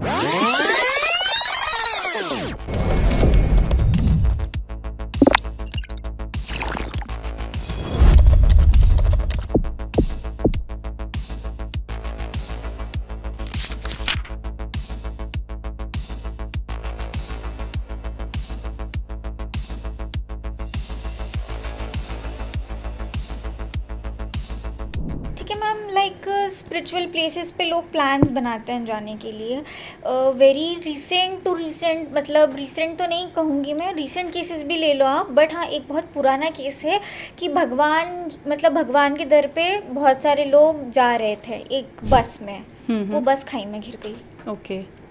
ठीक है ma'am, like spiritual places पे लोग प्लान्स बनाते हैं जाने के लिए। वेरी रिसेंट टू रिसेंट, मतलब रिसेंट तो नहीं कहूँगी मैं, रिसेंट केसेस भी ले लो आप, बट हाँ एक बहुत पुराना केस है कि भगवान के दर पे बहुत सारे लोग जा रहे थे एक बस में, वो बस खाई में घिर गई। ओके।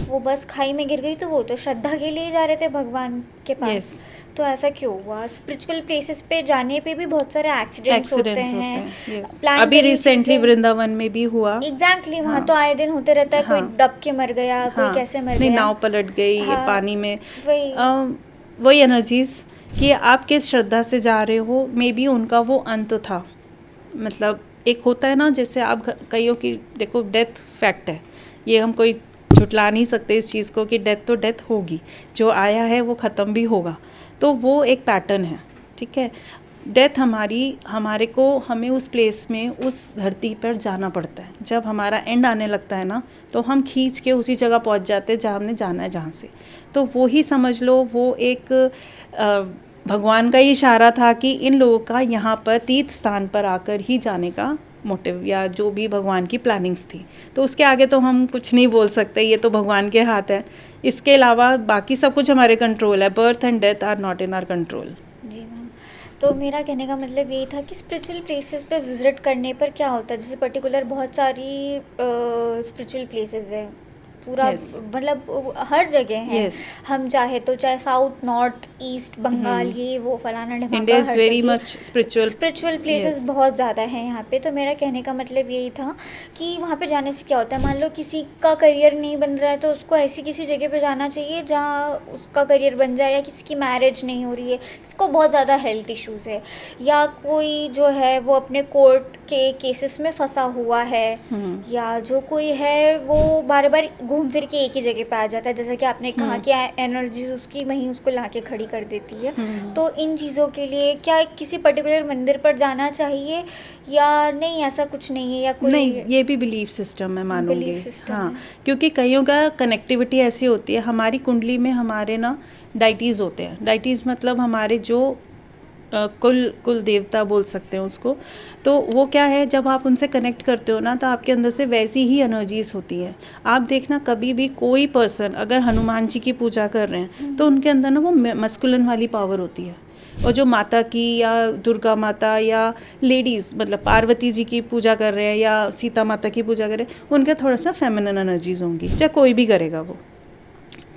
वो बस खाई में गिर गई तो वो तो श्रद्धा के लिए जा रहे थे भगवान के पास। Yes. तो ऐसा क्यों हुआ? स्पिरिचुअल प्लेसेस पे जाने पे भी बहुत सारे एक्सीडेंट्स होते हैं। yes. Plan अभी करी रिसेंटली चीज़ें- वृंदावन में भी हुआ। एग्जैक्टली वहाँ हाँ। तो आए दिन होते रहता है, कोई हाँ। दब के मर गया, कोई हाँ, कैसे मर नहीं गया। नाव पलट गई हाँ, पानी में। वही वही एनर्जीज कि आप किस श्रद्धा से जा रहे हो, मे बी उनका वो अंत था। मतलब एक होता है ना, जैसे आप कईयों की देखो डेथ फैक्ट है, ये हम कोई झुटला नहीं सकते इस चीज़ को कि डेथ तो डेथ होगी, जो आया है वो ख़त्म भी होगा। तो वो एक पैटर्न है, ठीक है। डेथ हमें उस प्लेस में, उस धरती पर जाना पड़ता है। जब हमारा एंड आने लगता है ना, तो हम खींच के उसी जगह पहुंच जाते हैं जहाँ हमने जाना है, जहाँ से। तो वो ही समझ लो, वो एक भगवान का ही इशारा था कि इन लोगों का यहाँ पर तीर्थ स्थान पर आकर ही जाने का मोटिव या जो भी भगवान की प्लानिंग्स थी। तो उसके आगे तो हम कुछ नहीं बोल सकते, ये तो भगवान के हाथ है। इसके अलावा बाकी सब कुछ हमारे कंट्रोल है। Birth and death are not in our control. जी मैम, तो मेरा कहने का मतलब यही था कि स्पिरिचुअल प्लेसेस पे विजिट करने पर क्या होता है, जैसे पर्टिकुलर बहुत सारी स्पिरिचुअल प्लेसेस है पूरा, Yes. मतलब हर जगह है। Yes. हम चाहे साउथ, नॉर्थ, ईस्ट, बंगाल, ये वो फलाना ढिमाका, इंडिया इज़ हर वेरी जगह much spiritual. Spiritual places Yes. बहुत ज़्यादा हैं यहाँ पे। तो मेरा कहने का मतलब यही था कि वहाँ पे जाने से क्या होता है, मान लो किसी का करियर नहीं बन रहा है तो उसको ऐसी किसी जगह पे जाना चाहिए जहाँ उसका करियर बन जाए, या किसी की मैरिज नहीं हो रही है, किसको बहुत ज़्यादा हेल्थ इश्यूज़ है, या कोई जो है वो अपने कोर्ट के केसेस में फंसा हुआ है, या जो कोई है वो बार बार घूम फिर के एक ही जगह पे आ जाता है, जैसा कि आपने कहा कि एनर्जी उसकी वहीं उसको ला के खड़ी कर देती है। तो इन चीज़ों के लिए क्या किसी पर्टिकुलर मंदिर पर जाना चाहिए या नहीं, ऐसा कुछ नहीं है? या कोई नहीं, ये भी बिलीफ सिस्टम मैं मानूंगी। Belief system हाँ, है। क्योंकि कईयों का कनेक्टिविटी ऐसी होती है, हमारी कुंडली में हमारे ना डाइटीज़ होते हैं। डाइटीज़ मतलब हमारे जो कुल देवता बोल सकते हैं उसको। तो वो क्या है, जब आप उनसे कनेक्ट करते हो ना, तो आपके अंदर से वैसी ही एनर्जीज होती है। आप देखना, कभी भी कोई पर्सन अगर हनुमान जी की पूजा कर रहे हैं तो उनके अंदर ना वो मस्कुलिन वाली पावर होती है। और जो माता की या दुर्गा माता या लेडीज़ मतलब पार्वती जी की पूजा कर रहे हैं या सीता माता की पूजा कर रहे हैं, उनके थोड़ा सा फेमिनिन एनर्जीज होंगी, चाहे कोई भी करेगा वो।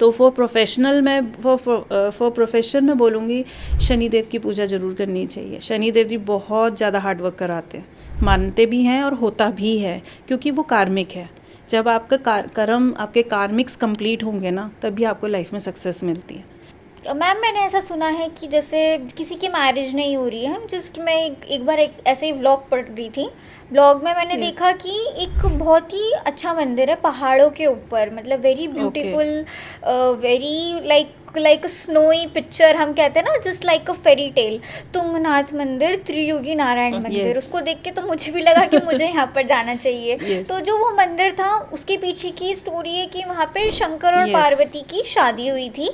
तो फॉर प्रोफेशन में बोलूँगी, शनिदेव की पूजा ज़रूर करनी चाहिए। शनिदेव जी बहुत ज़्यादा हार्ड वर्क कराते हैं, मानते भी हैं और होता भी है, क्योंकि वो कार्मिक है। जब आपका कर्म, आपके कार्मिक्स कंप्लीट होंगे ना, तभी आपको लाइफ में सक्सेस मिलती है। मैम मैंने ऐसा सुना है कि जैसे किसी की मैरिज नहीं हो रही है, जस्ट मैं एक बार ऐसे ही व्लॉग पढ़ रही थी, ब्लॉग में मैंने देखा कि एक बहुत ही अच्छा मंदिर है पहाड़ों के ऊपर, मतलब very beautiful, very like snowy picture, हम कहते हैं ना, जस्ट लाइक अ फेरी टेल, तुंगनाथ मंदिर, त्रियुगी नारायण मंदिर। उसको देख के तो मुझे भी लगा कि मुझे यहाँ पर जाना चाहिए। तो जो वो मंदिर था उसके पीछे की स्टोरी है कि वहाँ पे शंकर और पार्वती की शादी हुई थी।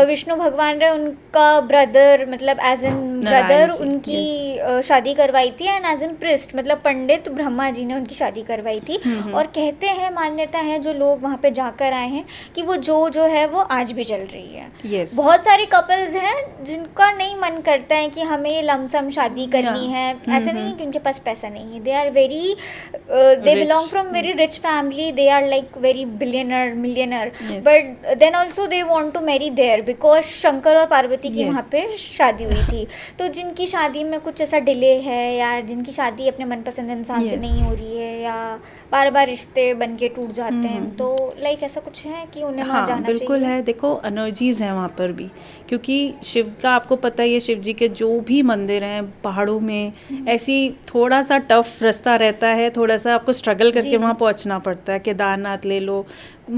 विष्णु भगवान ने उनका ब्रदर, मतलब एज एन ब्रदर उनकी शादी करवाई थी, एंड एज एन प्रिस्ट मतलब पंडित ब्रह्मा जी ने उनकी शादी करवाई थी। और कहते हैं, मान्यता है जो लोग वहाँ पे जाकर आए हैं कि वो जो है वो आज भी चल रही है। बहुत सारे कपल्स हैं जिनका नहीं मन करता है कि हमें लमसम शादी करनी है, ऐसे नहीं कि उनके पास पैसा नहीं है, they are very they belong from very rich family, they are like very billionaire millionaire, but then also they want to marry there because Shankar और पार्वती की वहाँ पे शादी हुई थी। तो जिनकी शादी में कुछ ऐसा डिले है या जिनकी शादी अपने मनपसंद इंसान से Yes. नहीं हो रही है या बार बार रिश्ते बन के टूट जाते हैं, तो लाइक ऐसा कुछ है कि उन्हें वहाँ हाँ जाना बिल्कुल चाहिए? है। देखो एनर्जीज हैं वहाँ पर भी, क्योंकि शिव का आपको पता ही है, शिव जी के जो भी मंदिर हैं पहाड़ों में, ऐसी थोड़ा सा टफ रास्ता रहता है, थोड़ा सा आपको स्ट्रगल करके जी। वहाँ पहुँचना पड़ता है। केदारनाथ ले लो, महाकाल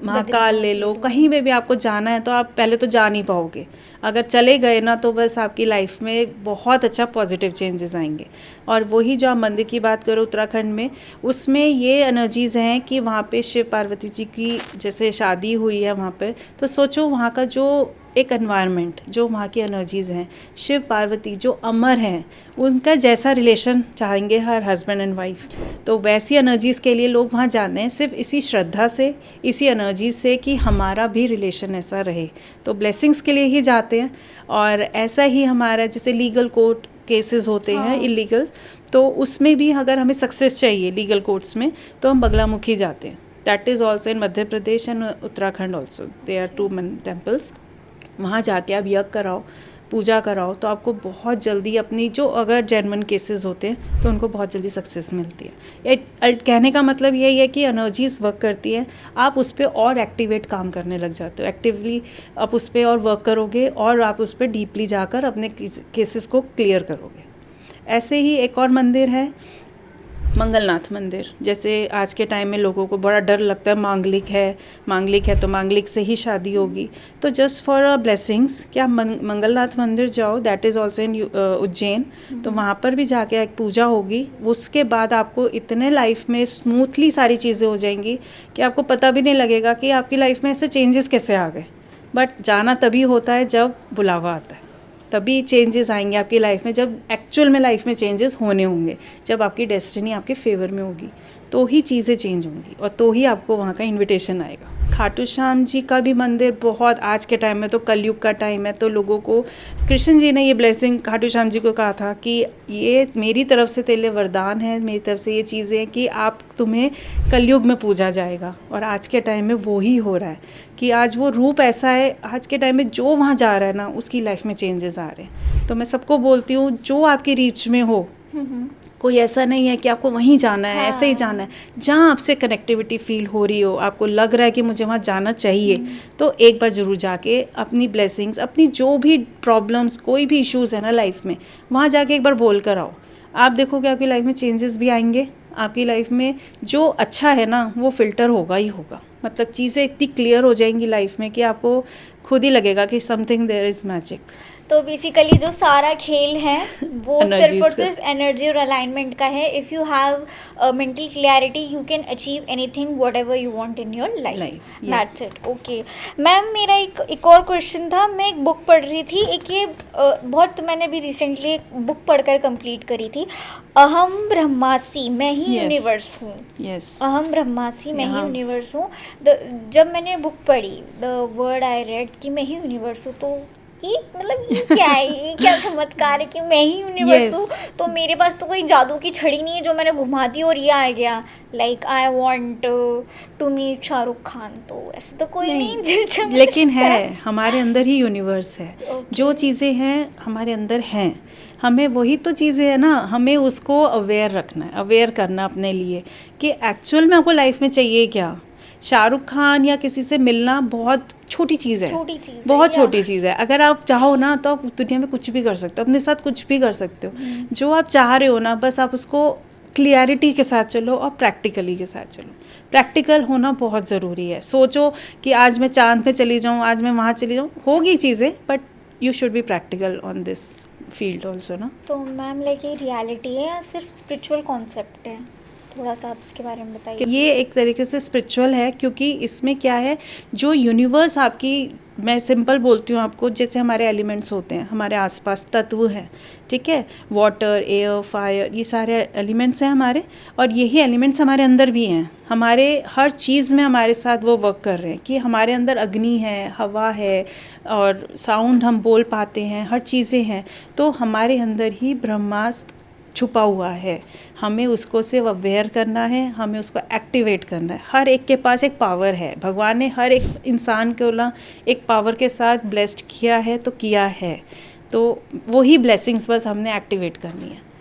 ले बद्रीनाथ लो, ले लो। कहीं में भी आपको जाना है तो आप पहले तो जा नहीं पाओगे। अगर चले गए ना तो बस आपकी लाइफ में बहुत अच्छा पॉजिटिव चेंजेस आएंगे। और वही जो आप मंदिर की बात करो उत्तराखंड में, उसमें ये एनर्जीज़ हैं कि वहाँ पे शिव पार्वती जी की जैसे शादी हुई है वहाँ पे, तो सोचो वहाँ का जो एक एनवायरनमेंट, जो वहाँ की एनर्जीज़ हैं, शिव पार्वती जो अमर हैं, उनका जैसा रिलेशन चाहेंगे हर हस्बैंड एंड वाइफ, तो वैसी एनर्जीज़ के लिए लोग वहाँ जाते हैं, सिर्फ इसी श्रद्धा से, इसी एनर्जी से कि हमारा भी रिलेशन ऐसा रहे, तो ब्लेसिंग्स के लिए ही जाते हैं। और ऐसा ही हमारा जैसे लीगल कोर्ट केसेस होते हैं इलीगल, तो उसमें भी अगर हमें सक्सेस चाहिए लीगल कोर्ट्स में तो हम बगलामुखी जाते हैं। That is also in Madhya Pradesh and Uttarakhand also, they are 2 temples. वहाँ जाके आप यज्ञ कराओ, पूजा कराओ, तो आपको बहुत जल्दी अपनी जो अगर जेन्युइन केसेस होते हैं तो उनको बहुत जल्दी सक्सेस मिलती है। कहने का मतलब यही है कि एनर्जीज वर्क करती हैं, आप उस पर और एक्टिवेट काम करने लग जाते हो, एक्टिवली आप उस पर और वर्क करोगे और आप उस पर डीपली जाकर अपने केसेस को क्लियर करोगे। ऐसे ही एक और मंदिर है मंगलनाथ मंदिर। जैसे आज के टाइम में लोगों को बड़ा डर लगता है, मांगलिक है तो मांगलिक से ही शादी होगी, तो जस्ट फॉर अ ब्लेसिंग्स कि आप मंगलनाथ मंदिर जाओ, दैट इज़ ऑल्सो इन उज्जैन, तो वहाँ पर भी जाके एक पूजा होगी। उसके बाद आपको इतने लाइफ में स्मूथली सारी चीज़ें हो जाएंगी कि आपको पता भी नहीं लगेगा कि आपकी लाइफ में ऐसे चेंजेस कैसे आ गए। बट जाना तभी होता है जब बुलावा आता है, तभी चेंजेस आएंगे आपकी लाइफ में, जब एक्चुअल में लाइफ में चेंजेस होने होंगे, जब आपकी डेस्टिनी आपके फेवर में होगी तो ही चीज़ें चेंज होंगी और तो ही आपको वहाँ का इनविटेशन आएगा। खाटू श्याम जी का भी मंदिर बहुत, आज के टाइम में तो कलयुग का टाइम है, तो लोगों को कृष्ण जी ने ये ब्लेसिंग खाटू श्याम जी को कहा था कि ये मेरी तरफ से तेरे लिए वरदान है, मेरी तरफ से ये चीज़ें हैं कि आप तुम्हें कलयुग में पूजा जाएगा। और आज के टाइम में वो ही हो रहा है कि आज वो रूप ऐसा है, आज के टाइम में जो वहाँ जा रहा है ना उसकी लाइफ में चेंजेस आ रहे हैं। तो मैं सबको बोलती हूँ जो आपकी रीच में हो, कोई ऐसा नहीं है कि आपको वहीं जाना है, ऐसे ही जाना है, जहाँ आपसे कनेक्टिविटी फील हो रही हो, आपको लग रहा है कि मुझे वहाँ जाना चाहिए, तो एक बार ज़रूर जाके अपनी ब्लेसिंग्स, अपनी जो भी प्रॉब्लम्स, कोई भी इश्यूज़ है ना लाइफ में, वहाँ जाके एक बार बोल कर आओ। आप देखोगे आपकी लाइफ में चेंजेस भी आएंगे, आपकी लाइफ में जो अच्छा है ना वो फिल्टर होगा ही होगा, मतलब चीज़ें इतनी क्लियर हो जाएंगी लाइफ में कि आपको खुद ही लगेगा कि समथिंग देयर इज़ मैजिक। तो बेसिकली जो सारा खेल है वो सिर्फ Energies और का। सिर्फ एनर्जी और अलाइनमेंट का है। If you have mental clarity you can achieve anything what ever you want in your life, that's it. Okay ma'am, मेरा एक और क्वेश्चन था। मैं एक बुक पढ़ रही थी, एक ये बहुत मैंने भी रिसेंटली एक बुक पढ़कर कंप्लीट करी थी, अहम ब्रह्मास्मि, मैं ही Yes. यूनिवर्स हूँ। यस, अहम ब्रह्मास्मि, मैं ही हाँ। यूनिवर्स हूँ। जब मैंने बुक पढ़ी, द वर्ड आई रेड कि मैं ही यूनिवर्स हूँ, तो ये मतलब ये क्या है, ये क्या चमत्कार है कि मैं ही यूनिवर्स Yes. हूँ। तो मेरे पास तो कोई जादू की छड़ी नहीं है जो मैंने घुमा दी और ये आ गया, like I want to meet Shahrukh Khan, तो ऐसे तो कोई नहीं जो लेकिन है, हमारे अंदर ही यूनिवर्स है। Okay. जो चीज़ें हैं हमारे अंदर हैं, हमें वही तो चीज़ें हैं ना, हमें उसको अवेयर रखना है, अवेयर करना अपने लिए कि एक्चुअल में आपको लाइफ में चाहिए क्या। शाहरुख खान या किसी से मिलना बहुत छोटी चीज़ है, छोटी चीज़ है, बहुत या। छोटी चीज़ है। अगर आप चाहो ना तो आप दुनिया में कुछ भी कर सकते हो, अपने साथ कुछ भी कर सकते हो। जो आप चाह रहे हो ना, बस आप उसको क्लियरिटी के साथ चलो और प्रैक्टिकली के साथ चलो। प्रैक्टिकल होना बहुत ज़रूरी है। सोचो कि आज मैं चांद पे चली जाऊँ, आज मैं वहाँ चली जाऊँ, होगी चीज़ें, but you should be practical on this field also ना। तो मैम लाइक ये रियलिटी है या सिर्फ स्पिरिचुअल कॉन्सेप्ट है, थोड़ा सा आप इसके बारे में बताइए। ये एक तरीके से स्पिरिचुअल है, क्योंकि इसमें क्या है, जो यूनिवर्स आपकी, मैं सिंपल बोलती हूँ आपको, जैसे हमारे एलिमेंट्स होते हैं, हमारे आसपास तत्व हैं, ठीक है, वाटर, एयर, फायर, ये सारे एलिमेंट्स हैं हमारे, और यही एलिमेंट्स हमारे अंदर भी हैं। हमारे हर चीज़ में हमारे साथ वो वर्क कर रहे हैं कि हमारे अंदर अग्नि है, हवा है, और साउंड हम बोल पाते हैं, हर चीज़ें हैं। तो हमारे अंदर ही ब्रह्मास्त्र छुपा हुआ है, हमें उसको सिर्फ अवेयर करना है, हमें उसको एक्टिवेट करना है। हर एक के पास एक पावर है, भगवान ने हर एक इंसान को ना एक पावर के साथ ब्लेस्ड किया है, तो किया है। तो वही ब्लेसिंग्स बस हमने एक्टिवेट करनी है।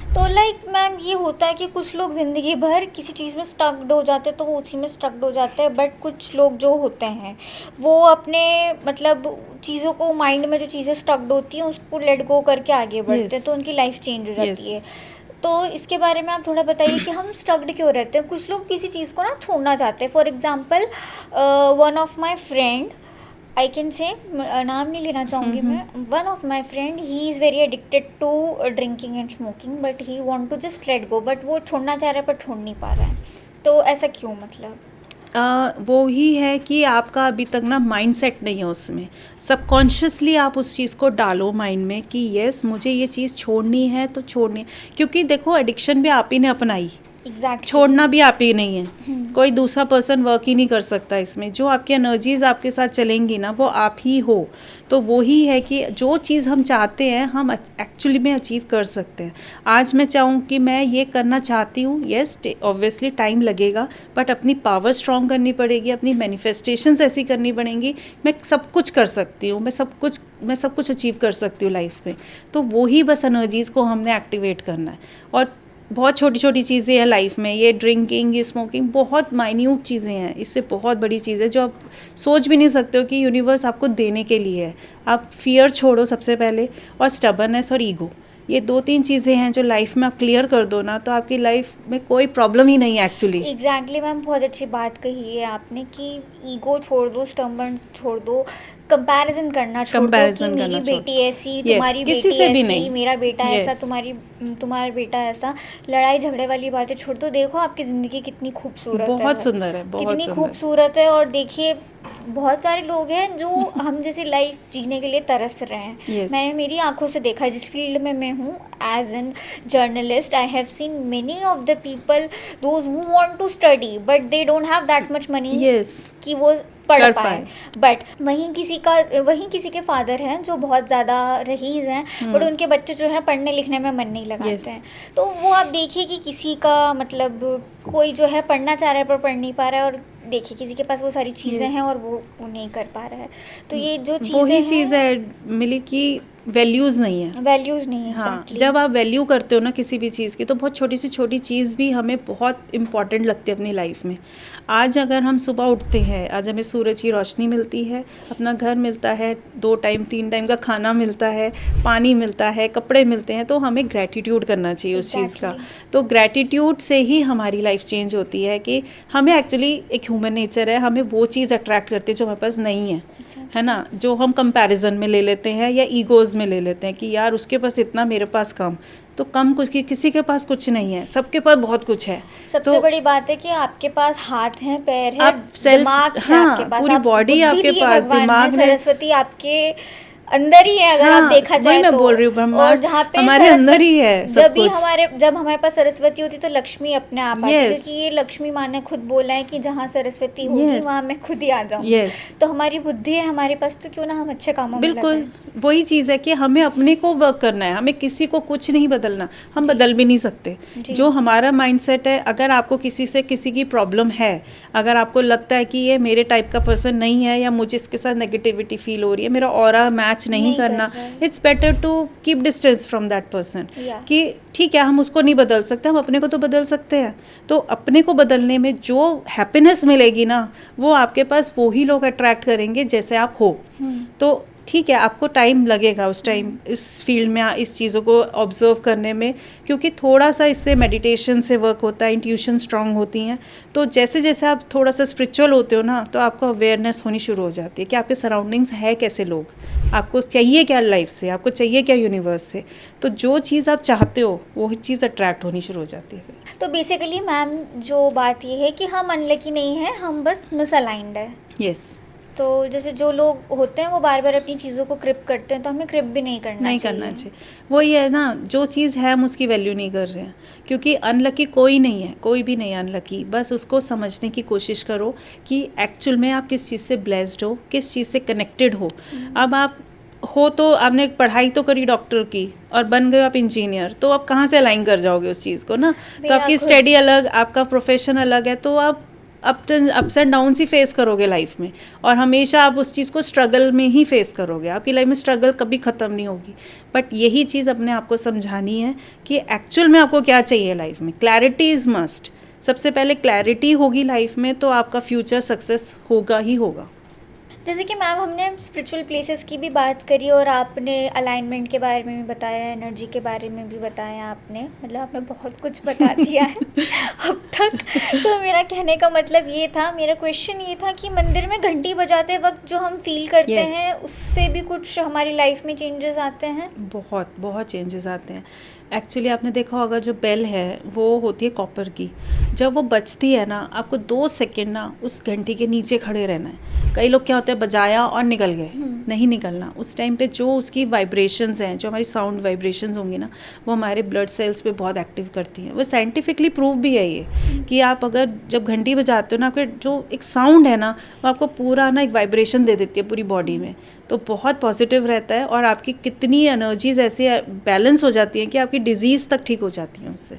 तो लाइक मैम ये होता है कि कुछ लोग ज़िंदगी भर किसी चीज़ में स्टक्ड हो जाते हैं तो वो उसी में स्टक्ड हो जाते हैं, बट कुछ लोग जो होते हैं वो अपने मतलब चीज़ों को, माइंड में जो चीज़ें स्टक्ड होती हैं उसको लेट गो करके आगे बढ़ते हैं, Yes. तो उनकी लाइफ चेंज हो जाती Yes. है। तो इसके बारे में आप थोड़ा बताइए कि हम स्टक्ड क्यों रहते हैं। कुछ लोग किसी चीज़ को ना छोड़ना चाहते हैं। For example one of my friend, I can say नाम नहीं लेना चाहूँगी मैं, one of my friend, he is very addicted to drinking and smoking, but he want to just let go, but वो छोड़ना चाह रहा है पर छोड़ नहीं पा रहा है। तो ऐसा क्यों मतलब? वो ही है कि आपका अभी तक ना माइंड सेट नहीं है उसमें। सबकॉन्शियसली आप उस चीज़ को डालो माइंड में कि यस मुझे ये चीज़ छोड़नी है तो छोड़नी है, क्योंकि देखो एडिक्शन भी आप ही ने अपनाई, एग्जैक्टली। छोड़ना भी आप ही नहीं है, कोई दूसरा पर्सन वर्क ही नहीं कर सकता इसमें। जो आपकी एनर्जीज आपके साथ चलेंगी ना वो आप ही हो। तो वो ही है कि जो चीज़ हम चाहते हैं हम एक्चुअली में अचीव कर सकते हैं। आज मैं चाहूँ कि मैं ये करना चाहती हूँ, यस ऑब्वियसली टाइम लगेगा, बट अपनी पावर स्ट्रॉन्ग करनी पड़ेगी, अपनी मैनिफेस्टेशंस ऐसी करनी पड़ेंगी, मैं सब कुछ कर सकती हूँ, मैं सब कुछ अचीव कर सकती हूँ लाइफ में। तो वो ही बस एनर्जीज़ को हमने एक्टिवेट करना है। और बहुत छोटी छोटी चीज़ें हैं लाइफ में, ये ड्रिंकिंग, ये स्मोकिंग बहुत माइन्यूट चीज़ें हैं, इससे बहुत बड़ी चीज़ है जो आप सोच भी नहीं सकते हो कि यूनिवर्स आपको देने के लिए है। आप फियर छोड़ो सबसे पहले, और स्टबर्ननेस और ईगो, ये 2-3 चीज़ें हैं जो लाइफ में आप क्लियर कर दो ना तो आपकी लाइफ में कोई प्रॉब्लम ही नहीं है एक्चुअली। एग्जैक्टली मैम, बहुत अच्छी बात कही है आपने कि ईगो छोड़ दो, स्टबर्न छोड़ दो, कंपैरिजन करना छोड़ दो कि मेरी बेटी ऐसी, तुम्हारी बेटी ऐसी, मेरा बेटा ऐसा, तुम्हारा बेटा ऐसा, लड़ाई झगड़े वाली बातें छोड़ दो। देखो आपकी ज़िंदगी कितनी खूबसूरत है, बहुत सुंदर है, बहुत कितनी सुंदर खूबसूरत है। और देखिए बहुत सारे लोग हैं जो हम जैसी लाइफ जीने के लिए तरस रहे हैं। Yes. मैंने मेरी आंखों से देखा है, जिस फील्ड में मैं हूँ as an journalist, I have seen many of the people those who want to study but they don't have that much money कि वो पढ़ पाए। बट वहीं किसी के फादर हैं जो बहुत ज़्यादा रईस हैं, बट उनके बच्चे जो है पढ़ने लिखने में मन नहीं लगाते हैं। तो वो आप देखिए कि किसी का मतलब कोई जो है पढ़ना चाह रहा है पर पढ़ नहीं पा रहा है, और देखिए किसी के पास वो सारी चीज़ें हैं और वो नहीं कर पा रहा है। तो ये जो वही चीज़ है मिली कि वैल्यूज़ नहीं है, वैल्यूज़ नहीं है। हाँ, जब आप वैल्यू करते हो ना किसी भी चीज़ की तो बहुत छोटी से छोटी चीज़ भी हमें बहुत इम्पॉर्टेंट लगती है अपनी लाइफ में। आज अगर हम सुबह उठते हैं, आज हमें सूरज की रोशनी मिलती है, अपना घर मिलता है, 2 टाइम 3 टाइम का खाना मिलता है, पानी मिलता है, कपड़े मिलते हैं, तो हमें ग्रैटिट्यूड करना चाहिए उस चीज़ का। तो ग्रैटिट्यूड से ही हमारी लाइफ चेंज होती है कि हमें एक्चुअली एक ह्यूमन नेचर है, हमें वो चीज़ अट्रैक्ट करती है जो हमारे पास नहीं है, है ना, जो हम कंपैरिजन में ले लेते हैं या ईगोज़ में ले लेते हैं कि यार उसके पास इतना, मेरे पास कम। तो कम कुछ की, किसी के पास कुछ नहीं है, सबके पास बहुत कुछ है। सबसे तो बड़ी बात है कि आपके पास हाथ है, पैर है, आप दिमाग है, हाँ, आपके पास पूरी बॉडी आपके पास, दिमाग है, सरस्वती आपके अंदर ही है, अगर आप देखा जाए मैं तो। बोल रही हूँ, और जहाँ पे हमारे अंदर ही है सब कुछ। जब हमारे पास सरस्वती होती तो लक्ष्मी अपने आप आती, क्योंकि ये लक्ष्मी माँ ने खुद बोला है कि जहाँ सरस्वती होगी वहाँ मैं खुद ही आ जाऊँ। तो हमारी बुद्धि है हमारे पास, तो क्यों ना हम अच्छे कामों में लगाएं। बिल्कुल वही चीज़ है कि हमें अपने को वर्क करना है, हमें किसी को कुछ नहीं बदलना, हम बदल भी नहीं सकते। जो हमारा माइंडसेट है, अगर आपको किसी से किसी की प्रॉब्लम है, अगर आपको लगता है कि ये मेरे टाइप का पर्सन नहीं है या मुझे इसके साथ नेगेटिविटी फील हो रही है, मेरा ऑरा मैच नहीं करना, it's better to keep distance from that person. कि ठीक है हम उसको नहीं बदल सकते, हम अपने को तो बदल सकते हैं। तो अपने को बदलने में जो हैप्पीनेस मिलेगी ना, वो आपके पास वो ही लोग अट्रैक्ट करेंगे जैसे आप हो। तो ठीक है आपको टाइम लगेगा उस टाइम इस फील्ड में इस चीज़ों को ऑब्जर्व करने में, क्योंकि थोड़ा सा इससे मेडिटेशन से वर्क होता है, इंट्यूशन स्ट्रांग होती हैं। तो जैसे जैसे आप थोड़ा सा स्पिरिचुअल होते हो ना, तो आपको अवेयरनेस होनी शुरू हो जाती है कि आपके सराउंडिंग्स है कैसे लोग, आपको चाहिए क्या लाइफ से, आपको चाहिए क्या यूनिवर्स से। तो जो चीज़ आप चाहते हो वो चीज़ अट्रैक्ट होनी शुरू हो जाती है। तो बेसिकली मैम जो बात ये है कि हम अनलकी नहीं है, हम बस मिसअलाइंड है। यस। तो जैसे जो लोग होते हैं वो बार बार अपनी चीज़ों को क्रिप करते हैं, तो हमें क्रिप भी नहीं करना चाहिए। वो ये है ना, जो चीज़ है हम उसकी वैल्यू नहीं कर रहे हैं, क्योंकि अनलकी कोई नहीं है, कोई भी नहीं है अनलकी। बस उसको समझने की कोशिश करो कि एक्चुअल में आप किस चीज़ से ब्लेस्ड हो, किस चीज़ से कनेक्टेड हो। अब आप हो तो आपने पढ़ाई तो करी डॉक्टर की और बन गए आप इंजीनियर, तो आप कहाँ से अलाइन कर जाओगे उस चीज़ को ना। तो आपकी स्टडी अलग, आपका प्रोफेशन अलग है, तो आप ups and downs he face करोगे लाइफ में, और हमेशा आप उस चीज़ को स्ट्रगल में ही फेस करोगे, आपकी लाइफ में स्ट्रगल कभी ख़त्म नहीं होगी। बट यही चीज़ अपने आप को समझानी है कि एक्चुअल में आपको क्या चाहिए लाइफ में। Clarity is must. सबसे पहले क्लैरिटी होगी लाइफ में तो आपका फ्यूचर सक्सेस होगा ही होगा। जैसे कि मैम हमने स्पिरिचुअल प्लेसेस की भी बात करी और आपने अलाइनमेंट के बारे में भी बताया, एनर्जी के बारे में भी बताया आपने, मतलब आपने बहुत कुछ बता दिया है अब तक। तो मेरा कहने का मतलब ये था, मेरा क्वेश्चन ये था कि मंदिर में घंटी बजाते वक्त जो हम फील करते Yes. हैं उससे भी कुछ हमारी लाइफ में चेंजेस आते हैं? बहुत बहुत चेंजेस आते हैं। एक्चुअली आपने देखा होगा जो बेल है वो होती है कॉपर की, जब वो बजती है ना आपको 2 सेकंड ना उस घंटी के नीचे खड़े रहना है। कई लोग क्या होता है बजाया और निकल गए, नहीं निकलना। उस टाइम पे जो उसकी वाइब्रेशंस हैं, जो हमारी साउंड वाइब्रेशंस होंगी ना, वो हमारे ब्लड सेल्स पे बहुत एक्टिव करती हैं। वो साइंटिफिकली प्रूव भी है ये कि आप अगर जब घंटी बजाते हो ना, आपके जो एक साउंड है ना वो आपको पूरा ना एक वाइब्रेशन दे देती है पूरी बॉडी में, तो बहुत पॉजिटिव रहता है। और आपकी कितनी एनर्जीज ऐसे बैलेंस हो जाती हैं कि आपकी डिजीज़ तक ठीक हो जाती हैं उससे।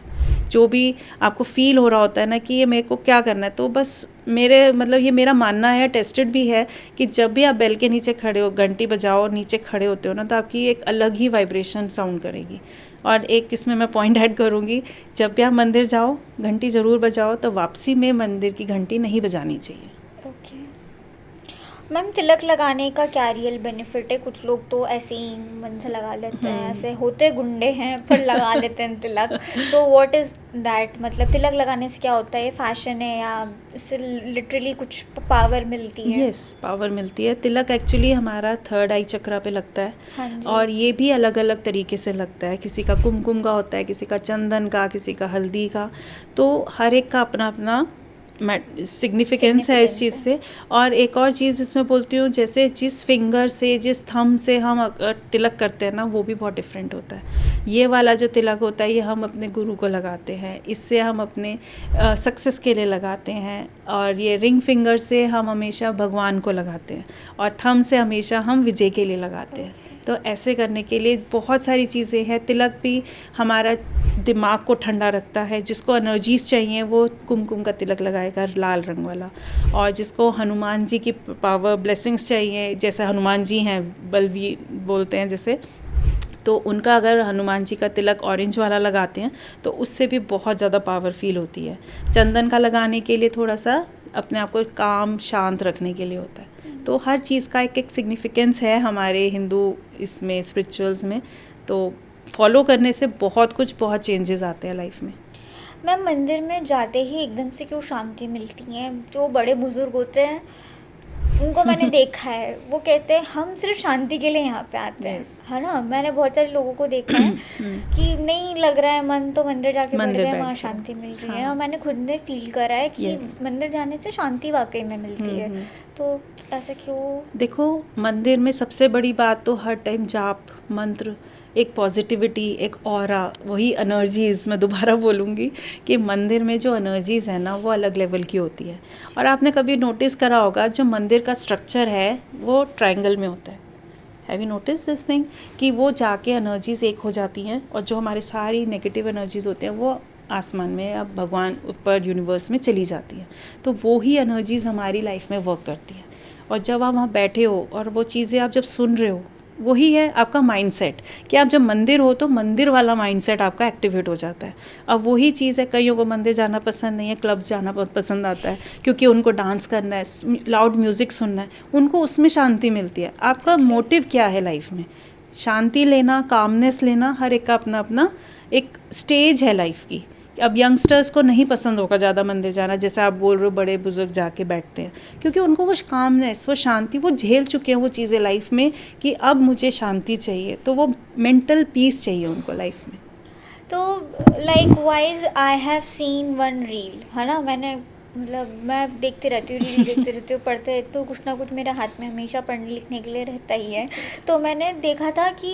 जो भी आपको फील हो रहा होता है ना कि ये मेरे को क्या करना है, तो बस ये मेरा मानना है, टेस्टेड भी है, कि जब भी आप बेल के नीचे खड़े हो, घंटी बजाओ और नीचे खड़े होते हो ना, तो आपकी एक अलग ही वाइब्रेशन साउंड करेगी। और एक इसमें मैं पॉइंट ऐड करूँगी, जब भी आप मंदिर जाओ घंटी ज़रूर बजाओ, तो वापसी में मंदिर की घंटी नहीं बजानी चाहिए। ओके मैम, तिलक लगाने का क्या रियल बेनिफिट है? कुछ लोग तो ऐसे ही मन से लगा लेते हैं, ऐसे होते गुंडे हैं पर लगा लेते हैं तिलक। So what is that? मतलब तिलक लगाने से क्या होता है? ये फैशन है या इससे लिटरली कुछ पावर मिलती है? यस, पावर मिलती है। तिलक एक्चुअली हमारा 3rd आई चक्रा पे लगता है। हाँ जी। और ये भी अलग अलग तरीके से लगता है, किसी का कुमकुम का होता है, किसी का चंदन का, किसी का हल्दी का। तो हर एक का अपना अपना सिग्निफिकेंस है इस चीज़ से। और एक और चीज़ इसमें बोलती हूँ, जैसे जिस फिंगर से, जिस थंब से हम तिलक करते हैं ना, वो भी बहुत डिफरेंट होता है। ये वाला जो तिलक होता है ये हम अपने गुरु को लगाते हैं, इससे हम अपने सक्सेस के लिए लगाते हैं। और ये रिंग फिंगर से हम हमेशा भगवान को लगाते हैं, और थंब से हमेशा हम विजय के लिए लगाते हैं। तो ऐसे करने के लिए बहुत सारी चीज़ें हैं। तिलक भी हमारा दिमाग को ठंडा रखता है, जिसको एनर्जीज चाहिए वो कुमकुम का तिलक लगाएगा, लाल रंग वाला। और जिसको हनुमान जी की पावर ब्लेसिंग्स चाहिए, जैसे हनुमान जी हैं, बलवीर बोलते हैं जैसे, तो उनका अगर हनुमान जी का तिलक ऑरेंज वाला लगाते हैं तो उससे भी बहुत ज़्यादा पावर फील होती है। चंदन का लगाने के लिए थोड़ा सा अपने आप को काम शांत रखने के लिए होता है। तो हर चीज़ का एक एक सिग्निफिकेंस है हमारे हिंदू इसमें स्पिरिचुअल्स में, तो फॉलो करने से बहुत बहुत चेंजेस आते हैं लाइफ में। मैम, मंदिर में जाते ही एकदम से क्यों शांति मिलती है? जो बड़े बुजुर्ग होते हैं उनको मैंने देखा है, वो कहते हैं हम सिर्फ शांति के लिए यहाँ पे आते हैं, है ना। मैंने बहुत सारे लोगों को देखा है कि नहीं लग रहा है मन, तो मंदिर जाके बैठ गए, वहाँ शांति मिल रही है। और मैंने खुद ने फील करा है कि मंदिर जाने से शांति वाकई में मिलती है। तो ऐसा क्यों? देखो, मंदिर में सबसे बड़ी बात तो हर टाइम जाप मंत्र, एक पॉजिटिविटी, एक ऑरा, वही एनर्जीज़, मैं दोबारा बोलूँगी कि मंदिर में जो एनर्जीज़ है ना वो अलग लेवल की होती है। और आपने कभी नोटिस करा होगा जो मंदिर का स्ट्रक्चर है वो ट्रायंगल में होता है। Have you notice this thing कि वो जाके एनर्जीज़ एक हो जाती हैं, और जो हमारी सारी नेगेटिव एनर्जीज़ होते हैं वो आसमान में या भगवान ऊपर यूनिवर्स में चली जाती हैं। तो वो ही एनर्जीज़ हमारी लाइफ में वर्क करती हैं। और जब आप वहाँ बैठे हो और वो चीज़ें आप जब सुन रहे हो, वही है आपका माइंडसेट, कि आप जब मंदिर हो तो मंदिर वाला माइंडसेट आपका एक्टिवेट हो जाता है। अब वही चीज़ है, कईयों को मंदिर जाना पसंद नहीं है, क्लब्स जाना बहुत पसंद आता है, क्योंकि उनको डांस करना है, लाउड म्यूज़िक सुनना है, उनको उसमें शांति मिलती है। आपका मोटिव क्या है लाइफ में? शांति लेना, कामनेस लेना, हर एक का अपना अपना एक स्टेज है लाइफ की। अब यंगस्टर्स को नहीं पसंद होगा ज़्यादा मंदिर जाना, जैसे आप बोल रहे हो बड़े बुजुर्ग जाके बैठते हैं, क्योंकि उनको वो कामनेस, वो शांति, वो झेल चुके हैं वो चीज़ें लाइफ में कि अब मुझे शांति चाहिए, तो वो मेंटल पीस चाहिए उनको लाइफ में। तो like wise I have scene one reel, है ना, मैंने मतलब मैं देखती रहती हूँ, रील देखती रहती हूँ, पढ़ते तो कुछ ना कुछ मेरे हाथ में हमेशा पढ़ने लिखने के लिए रहता ही है। तो मैंने देखा था कि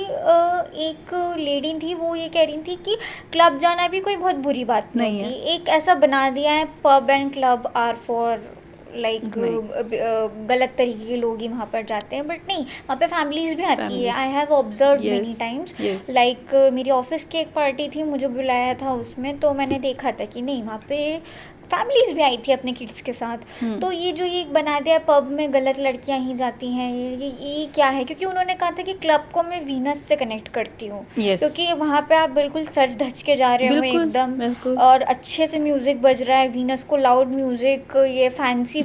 एक लेडी थी, वो ये कह रही थी कि क्लब जाना भी कोई बहुत बुरी बात नहीं होती। एक ऐसा बना दिया है, pub and club are for like गलत तरीके के लोग ही वहाँ पर जाते हैं, बट नहीं, वहाँ पे फैमिलीज भी आती है। I have observe many times, like मेरी ऑफिस की एक पार्टी थी, मुझे बुलाया था उसमें, तो मैंने देखा था कि नहीं, वहाँ पे फैमिलीज भी आई थी अपने किड्स के साथ। तो ये जो ये बना दिया पब में गलत लड़कियां ही जाती हैं, ये क्या है? क्योंकि उन्होंने कहा था कि क्लब को मैं वीनस से कनेक्ट करती हूँ, क्योंकि वहाँ पे आप बिल्कुल सच धज के जा रहे हो एकदम, और अच्छे से म्यूजिक बज रहा है, वीनस को लाउड म्यूजिक, ये फैंसी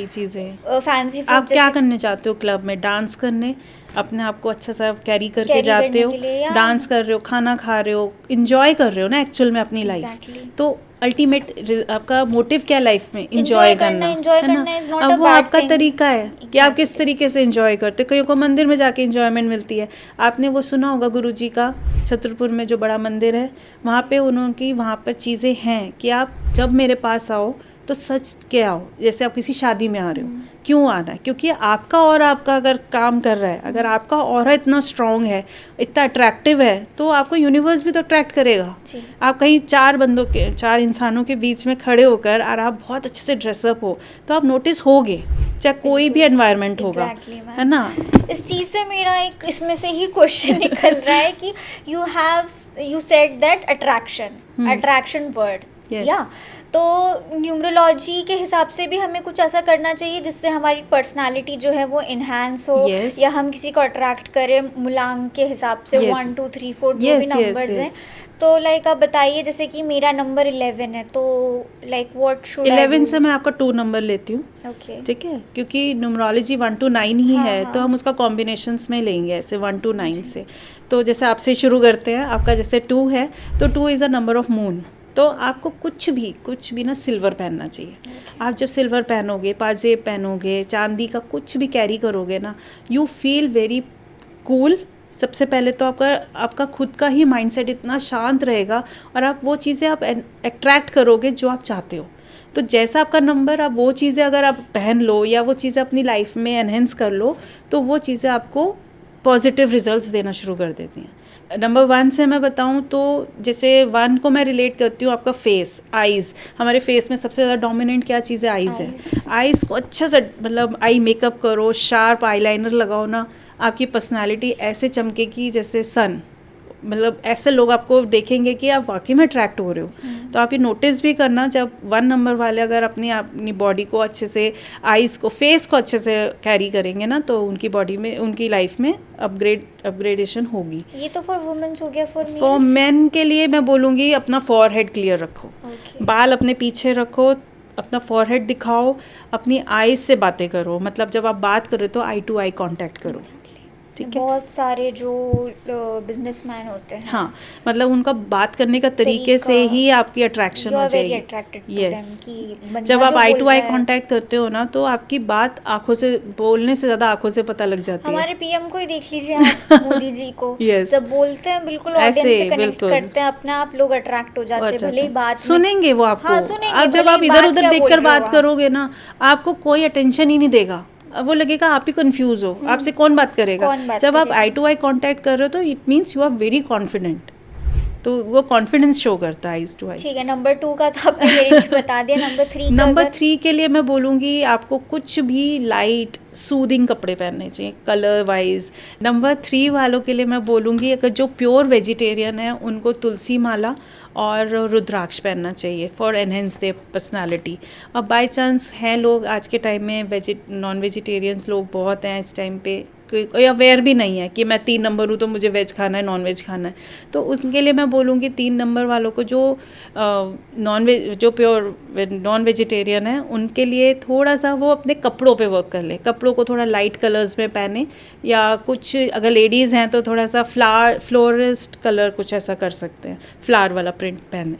चीज़ें, फैंसी फूड। आप क्या करने चाहते हो क्लब में? डांस करने, अपने आप को अच्छा सा कैरी करके जाते हो, डांस कर रहे हो, खाना खा रहे हो, इंजॉय कर रहे हो ना एक्चुअल में अपनी लाइफ। तो अल्टीमेट आपका मोटिव क्या लाइफ में? इंजॉय करना है ना। अब वो आपका तरीका है कि आप किस तरीके से इंजॉय करते हो। कईयों को मंदिर में जाके इंजॉयमेंट मिलती है। आपने वो सुना होगा गुरुजी का, छतरपुर में जो बड़ा मंदिर है, वहाँ पे उनकी वहाँ पर चीज़ें हैं कि आप जब मेरे पास आओ तो सच के आओ। जैसे आप किसी शादी में आ रहे हो, क्यों आना है? क्योंकि आपका और आपका अगर काम कर रहा है, अगर आपका ऑरा इतना स्ट्रांग है, इतना अट्रैक्टिव है, तो आपको यूनिवर्स भी तो अट्रैक्ट करेगा। आप कहीं चार इंसानों के बीच में खड़े होकर और आप बहुत अच्छे से ड्रेसअप हो, तो आप नोटिस होगे, चाहे कोई भी एनवायरनमेंट होगा, है ना। इस चीज़ से मेरा एक इसमें से ही क्वेश्चन निकल रहा है कि you said that attraction word, या तो न्यूमरोलॉजी के हिसाब से भी हमें कुछ ऐसा करना चाहिए जिससे हमारी पर्सनालिटी जो है वो इन्हांस हो, या हम किसी को अट्रैक्ट करें मूलांक के हिसाब से, 1 2 3 4 जो भी नंबर्स हैं। तो लाइक आप बताइए, जैसे कि मेरा नंबर 11 है, तो लाइक व्हाट शुड 11 से मैं आपका 2 नंबर लेती हूँ, ओके, ठीक है, क्योंकि न्यूमरोलॉजी 1 to 9 ही है, तो हम उसका कॉम्बिनेशंस में लेंगे ऐसे 1 to 9 से। तो जैसे आपसे शुरू करते हैं, आपका जैसे 2 है, तो 2 is a number of moon. तो आपको कुछ भी ना सिल्वर पहनना चाहिए। आप जब सिल्वर पहनोगे, पाजेब पहनोगे, चांदी का कुछ भी कैरी करोगे ना, यू फील वेरी कूल। सबसे पहले तो आपका खुद का ही माइंडसेट इतना शांत रहेगा, और आप वो चीज़ें आप अट्रैक्ट करोगे जो आप चाहते हो। तो जैसा आपका नंबर, आप वो चीज़ें अगर आप पहन लो या वो चीज़ें अपनी लाइफ में एनहेंस कर लो, तो वो चीज़ें आपको पॉजिटिव रिजल्ट्स देना शुरू कर देती हैं। नंबर 1 से मैं बताऊं तो जैसे 1 को मैं रिलेट करती हूँ आपका फेस, आईज़। हमारे फेस में सबसे ज़्यादा डोमिनेंट क्या चीज़ है? आईज़ है। आईज़ को अच्छा से मतलब आई मेकअप करो, शार्प आईलाइनर लगाओ ना, आपकी पर्सनालिटी ऐसे चमकेगी जैसे सन। मतलब ऐसे लोग आपको देखेंगे कि आप वाकई में अट्रैक्ट हो रहे हो। तो आप ये नोटिस भी करना, जब 1 नंबर वाले अगर अपनी बॉडी को अच्छे से, आईज़ को, फेस को अच्छे से कैरी करेंगे ना, तो उनकी बॉडी में, उनकी लाइफ में अपग्रेडेशन होगी। ये तो फॉर वुमेन्स हो गया। फॉर मेन के लिए मैं बोलूँगी अपना फॉरहेड क्लियर रखो, बाल अपने पीछे रखो, अपना फॉरहेड दिखाओ, अपनी आईज से बातें करो। मतलब जब आप बात करो तो आई टू आई कांटेक्ट करो, ठीक है। बहुत सारे जो बिजनेसमैन होते हैं, हाँ, मतलब उनका बात करने का तरीके से ही आपकी अट्रैक्शन हो जाएगी। यस, जब आप आई टू आई कांटेक्ट करते हो ना, तो आपकी बात आंखों से, बोलने से ज़्यादा आंखों से पता लग जाती है। हमारे पीएम को ही देख लीजिए आप, मोदी जी को। yes. जब बोलते हैं बिल्कुल ऑडियंस से कनेक्ट करते हैं, अपने आप लोग अट्रैक्ट हो जाते हैं। भले ही बात सुनेंगे वो आपको। हाँ, सुनेंगे। आप जब आप इधर उधर देखकर बात करोगे ना, आपको कोई अटेंशन ही नहीं देगा। अब वो लगेगा आप ही कंफ्यूज हो, आपसे कौन बात करेगा। जब आप आई टू आई कांटेक्ट कर रहे हो तो it means you are very confident, तो वो कॉन्फिडेंस शो करता है आईज टू आईज। ठीक है, नंबर 2 का तो आपने ये बता दिया। नंबर 3 के लिए मैं बोलूँगी आपको कुछ भी लाइट सूदिंग कपड़े पहनने चाहिए कलर वाइज। नंबर 3 वालों के लिए मैं बोलूँगी, अगर जो प्योर वेजिटेरियन है उनको तुलसी माला और रुद्राक्ष पहनना चाहिए फॉर एनहेंस देयर पर्सनालिटी। अब बाय चांस हैं लोग आज के टाइम में नॉन वेजिटेरियंस लोग बहुत हैं इस टाइम पे, कोई अवेयर भी नहीं है कि मैं 3 नंबर हूँ तो मुझे वेज खाना है, नॉन वेज खाना है। तो उसके लिए मैं बोलूँगी 3 नंबर वालों को जो जो प्योर नॉन वेजिटेरियन है, उनके लिए थोड़ा सा वो अपने कपड़ों पे वर्क कर ले, कपड़ों को थोड़ा लाइट कलर्स में पहने, या कुछ अगर लेडीज़ हैं तो थोड़ा सा फ्लोरिस्ट कलर कुछ ऐसा कर सकते हैं, फ्लावर वाला प्रिंट पहने।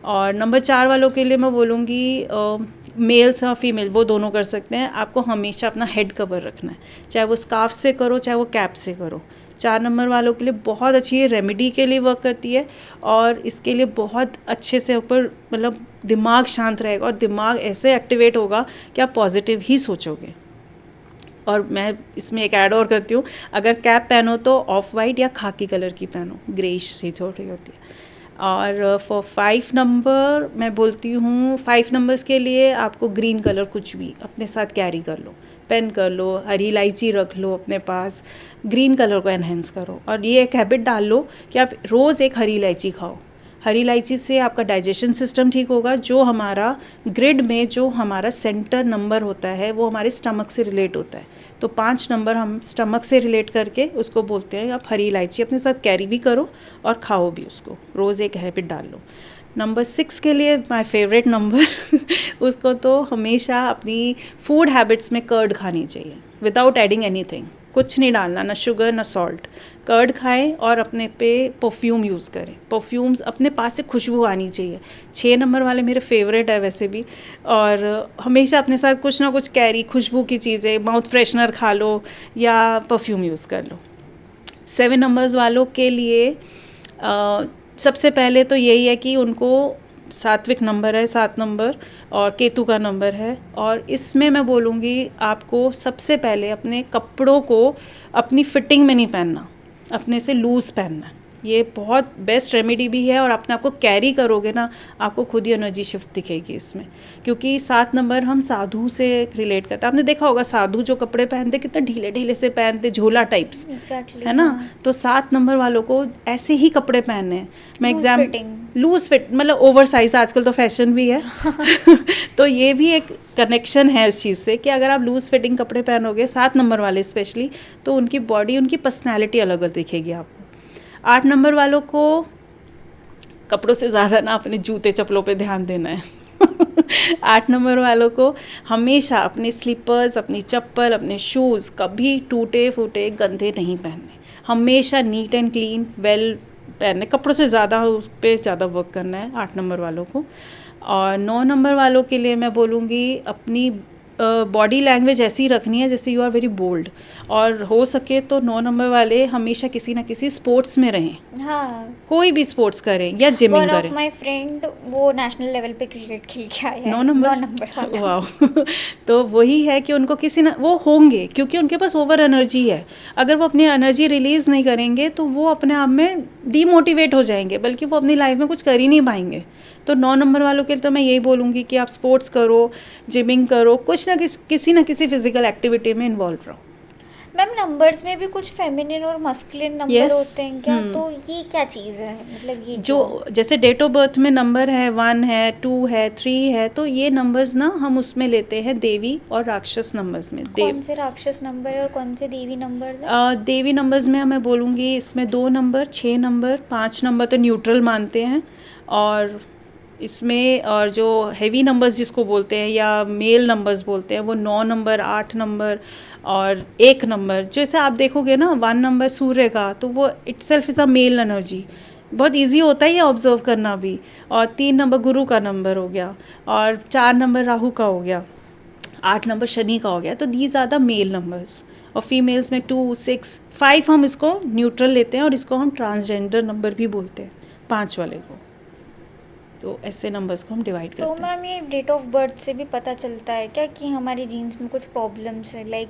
और नंबर 4 वालों के लिए मैं बोलूँगी मेल्स और फीमेल वो दोनों कर सकते हैं। आपको हमेशा अपना हेड कवर रखना है, चाहे वो स्कार्फ से करो चाहे वो कैप से करो। 4 नंबर वालों के लिए बहुत अच्छी है, रेमेडी के लिए वर्क करती है, और इसके लिए बहुत अच्छे से ऊपर मतलब दिमाग शांत रहेगा और दिमाग ऐसे एक्टिवेट होगा कि आप पॉजिटिव ही सोचोगे। और मैं इसमें एक ऐड और करती हूँ, अगर कैप पहनो तो ऑफ वाइट या खाकी कलर की पहनो, ग्रेइश सी थोड़ी होती है। और फॉर 5 नंबर मैं बोलती हूँ, 5 नंबर्स के लिए आपको ग्रीन कलर कुछ भी अपने साथ कैरी कर लो, पेन कर लो, हरी इलायची रख लो अपने पास, ग्रीन कलर को एनहेंस करो। और ये एक हैबिट डाल लो कि आप रोज़ एक हरी इलायची खाओ। हरी इलायची से आपका डाइजेशन सिस्टम ठीक होगा। जो हमारा ग्रिड में जो हमारा सेंटर नंबर होता है वो हमारे स्टमक से रिलेट होता है, तो 5 नंबर हम स्टमक से रिलेट करके उसको बोलते हैं आप हरी इलायची अपने साथ कैरी भी करो और खाओ भी उसको, रोज़ एक हैबिट डाल लो। नंबर 6 के लिए माय फेवरेट नंबर उसको तो हमेशा अपनी फूड हैबिट्स में कर्ड खानी चाहिए विदाउट एडिंग एनीथिंग, कुछ नहीं डालना, ना शुगर ना सॉल्ट। कर्ड खाएं और अपने पे परफ्यूम यूज़ करें, परफ्यूम्स अपने पास से खुशबू आनी चाहिए। 6 नंबर वाले मेरे फेवरेट है वैसे भी, और हमेशा अपने साथ कुछ ना कुछ कैरी, खुशबू की चीज़ें, माउथ फ्रेशनर खा लो या परफ्यूम यूज़ कर लो। 7 नंबर्स वालों के लिए सबसे पहले तो यही है कि उनको सात्विक नंबर है 7 नंबर और केतु का नंबर है, और इसमें मैं बोलूँगी आपको सबसे पहले अपने कपड़ों को अपनी फिटिंग में नहीं पहनना, अपने से लूज़ पहनना है। ये बहुत बेस्ट रेमेडी भी है, और अपने आप को कैरी करोगे ना आपको खुद ही एनर्जी शिफ्ट दिखेगी इसमें, क्योंकि 7 नंबर हम साधु से रिलेट करते हैं। आपने देखा होगा साधु जो कपड़े पहनते कितने ढीले ढीले से पहनते, झोला टाइप्स, Exactly, है ना। हाँ। तो 7 नंबर वालों को ऐसे ही कपड़े पहनने हैं। मैं Loose exam fitting। Loose fit मतलब ओवर साइज, आजकल तो फैशन भी है तो ये भी एक कनेक्शन है इस चीज़ से कि अगर आप लूज फिटिंग कपड़े पहनोगे 7 नंबर वाले स्पेशली, तो उनकी बॉडी, उनकी पर्सनैलिटी अलग दिखेगी आपको। 8 नंबर वालों को कपड़ों से ज़्यादा ना अपने जूते चप्पलों पे ध्यान देना है 8 नंबर वालों को हमेशा अपने स्लीपर्स, अपनी चप्पल, अपने शूज़ कभी टूटे फूटे गंदे नहीं पहनने, हमेशा नीट एंड क्लीन वेल पहनने, कपड़ों से ज़्यादा उस पर ज़्यादा वर्क करना है 8 नंबर वालों को। और 9 नंबर वालों के लिए मैं बोलूँगी अपनी बॉडी लैंग्वेज ऐसी रखनी है जैसे यू आर वेरी बोल्ड, और हो सके तो 9 नंबर वाले हमेशा किसी ना किसी स्पोर्ट्स में रहें। हाँ, कोई भी स्पोर्ट्स करें या जिमिंग वन ऑफ करें। माय फ्रेंड वो नेशनल लेवल पे क्रिकेट खेल के आया है। 9 नंबर 9 नंबर वाला। वाह तो वही है कि उनको किसी ना वो होंगे, क्योंकि उनके पास ओवर एनर्जी है। अगर वो अपनी एनर्जी रिलीज़ नहीं करेंगे तो वो अपने आप में डीमोटिवेट हो जाएंगे, बल्कि वो अपनी लाइफ में कुछ कर ही नहीं पाएंगे। तो 9 नंबर वालों के लिए तो मैं यही बोलूँगी कि आप स्पोर्ट्स करो, जिमिंग करो, कुछ ना किसी ना किसी फिजिकल एक्टिविटी में इन्वॉल्व रहो। मैम नंबर्स में भी कुछ फेमिनिन और मस्कुलिन नंबर Yes, होते हैं क्या? तो ये क्या चीज़ है, मतलब ये जो जैसे डेट ऑफ बर्थ में नंबर है 1 है 2 है 3 है, तो ये नंबर्स ना हम उसमें लेते हैं देवी और राक्षस नंबर्स में। कौन से राक्षस नंबर है और कौन से देवी नंबर्स हैं? देवी नंबर्स में मैं बोलूँगी इसमें 2 नंबर, 6 नंबर, 5 नंबर तो न्यूट्रल मानते हैं, और इसमें और जो हेवी नंबर्स जिसको बोलते हैं या मेल नंबर्स बोलते हैं वो 9 नंबर, 8 नंबर और 1 नंबर। जैसे आप देखोगे ना 1 नंबर सूर्य का, तो वो itself is a mail energy, बहुत इजी होता है ये ऑब्जर्व करना भी। और 3 नंबर गुरु का नंबर हो गया, और 4 नंबर राहु का हो गया, 8 नंबर शनि का हो गया। तो these are the male numbers, और फीमेल्स में 2, 6, 5 हम इसको न्यूट्रल लेते हैं, और इसको हम ट्रांसजेंडर नंबर भी बोलते हैं 5 वाले को। तो ऐसे नंबर्स को हम डिवाइड तो करते हैं। मैम ये डेट ऑफ बर्थ से भी पता चलता है क्या कि हमारे जीन्स में कुछ प्रॉब्लम्स है? लाइक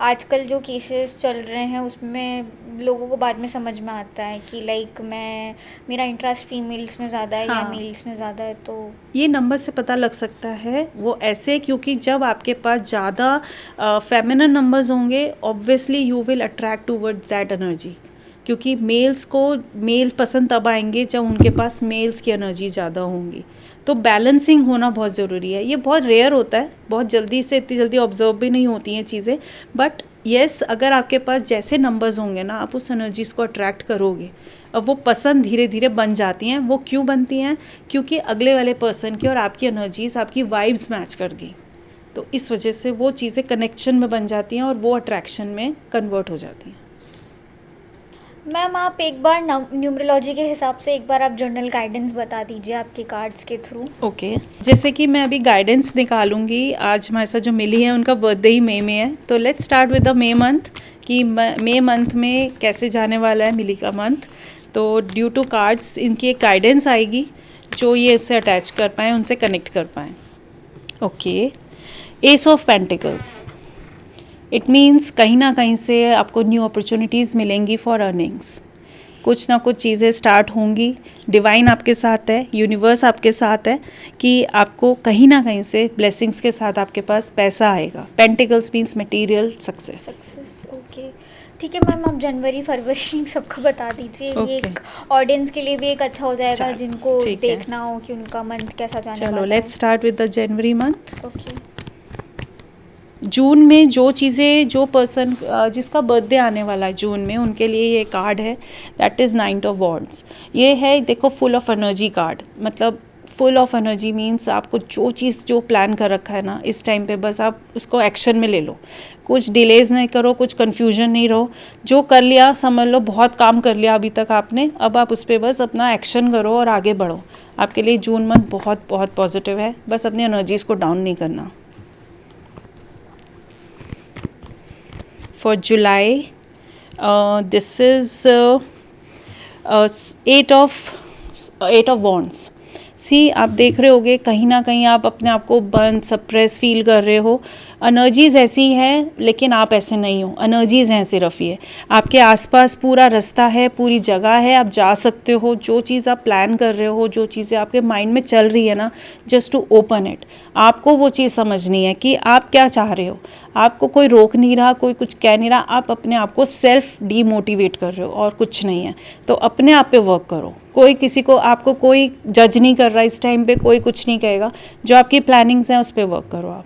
आजकल जो केसेस चल रहे हैं उसमें लोगों को बाद में समझ में आता है कि लाइक मेरा इंटरेस्ट फीमेल्स में ज़्यादा है या हाँ। मेल्स में ज़्यादा है, तो ये नंबर से पता लग सकता है वो ऐसे, क्योंकि जब आपके पास ज़्यादा फेमिनिन नंबर्स होंगे obviously you will attract towards that energy, क्योंकि मेल्स को मेल पसंद तब आएंगे जब उनके पास मेल्स की एनर्जी ज़्यादा होंगी। तो बैलेंसिंग होना बहुत ज़रूरी है। ये बहुत रेयर होता है, बहुत जल्दी से इतनी जल्दी ऑब्जर्व भी नहीं होती हैं चीज़ें, बट येस अगर आपके पास जैसे नंबर्स होंगे ना आप उस एनर्जीज को अट्रैक्ट करोगे, अब वो पसंद धीरे धीरे बन जाती हैं। वो क्यों बनती हैं? क्योंकि अगले वाले पर्सन की और आपकी एनर्जीज, आपकी वाइब्स मैच कर गई, तो इस वजह से वो चीज़ें कनेक्शन में बन जाती हैं और वो अट्रैक्शन में कन्वर्ट हो जाती हैं। मैम आप एक बार न्यूमरोलॉजी के हिसाब से एक बार आप जनरल गाइडेंस बता दीजिए आपके कार्ड्स के थ्रू। ओके, जैसे कि मैं अभी गाइडेंस निकालूंगी, आज हमारे साथ जो मिली है उनका बर्थडे ही मई में है, तो let's start with the May month कि मई मंथ में कैसे जाने वाला है मिली का मंथ। तो ड्यू टू कार्ड्स इनकी एक गाइडेंस आएगी जो ये उससे अटैच कर पाएँ, उनसे कनेक्ट कर पाएँ। Okay, S of pentacles, it means कहीं ना कहीं से आपको न्यू अपॉर्चुनिटीज़ मिलेंगी फॉर अर्निंग्स, कुछ ना कुछ चीज़ें स्टार्ट होंगी। डिवाइन आपके साथ है, यूनिवर्स आपके साथ है कि आपको कहीं ना कहीं से ब्लेसिंग्स के साथ आपके पास पैसा आएगा। Pentacles means material success. Success, okay. ठीक है मैम, आप जनवरी फरवरी सबका बता दीजिए। ये Okay. एक ऑडियंस के लिए भी एक अच्छा हो जाएगा चलो, जिनको ठीक है। देखना हो कि उनका मंथ कैसा जाने चलो वाला let's start with the January month. है। ओके। जून में जो चीज़ें, जो पर्सन जिसका बर्थडे आने वाला है जून में, उनके लिए ये कार्ड है, दैट इज़ 9 ऑफ वॉन्ड्स। ये है, देखो, फुल ऑफ एनर्जी कार्ड। मतलब फुल ऑफ एनर्जी मीन्स आपको जो चीज़ जो प्लान कर रखा है ना, इस टाइम पे बस आप उसको एक्शन में ले लो। कुछ डिलेज नहीं करो, कुछ कन्फ्यूजन नहीं रहो। जो कर लिया समझ लो बहुत काम कर लिया अभी तक आपने, अब आप उस पर बस अपना एक्शन करो और आगे बढ़ो। आपके लिए जून मंथ बहुत बहुत पॉजिटिव है, बस अपनी एनर्जीज़ को डाउन नहीं करना। For July, this is 8 of wands. सी आप देख रहे होगे कहीं ना कहीं आप अपने आप को बंद, सप्रेस फील कर रहे हो। एनर्जीज़ ऐसी हैं लेकिन आप ऐसे नहीं हो, एनर्जीज़ हैं सिर्फ। ये आपके आसपास पूरा रास्ता है, पूरी जगह है, आप जा सकते हो। जो चीज़ आप प्लान कर रहे हो, जो चीज़ें आपके माइंड में चल रही है ना, जस्ट टू ओपन इट। आपको वो चीज़ समझनी है कि आप क्या चाह रहे हो। आपको कोई रोक नहीं रहा, कोई कुछ कह नहीं रहा, आप अपने आप को सेल्फ डीमोटिवेट कर रहे हो और कुछ नहीं है। तो अपने आप पे वर्क करो। कोई किसी को, आपको कोई जज नहीं कर रहा इस टाइम पे, कोई कुछ नहीं कहेगा। जो आपकी प्लानिंग्स हैं उस पर वर्क करो आप।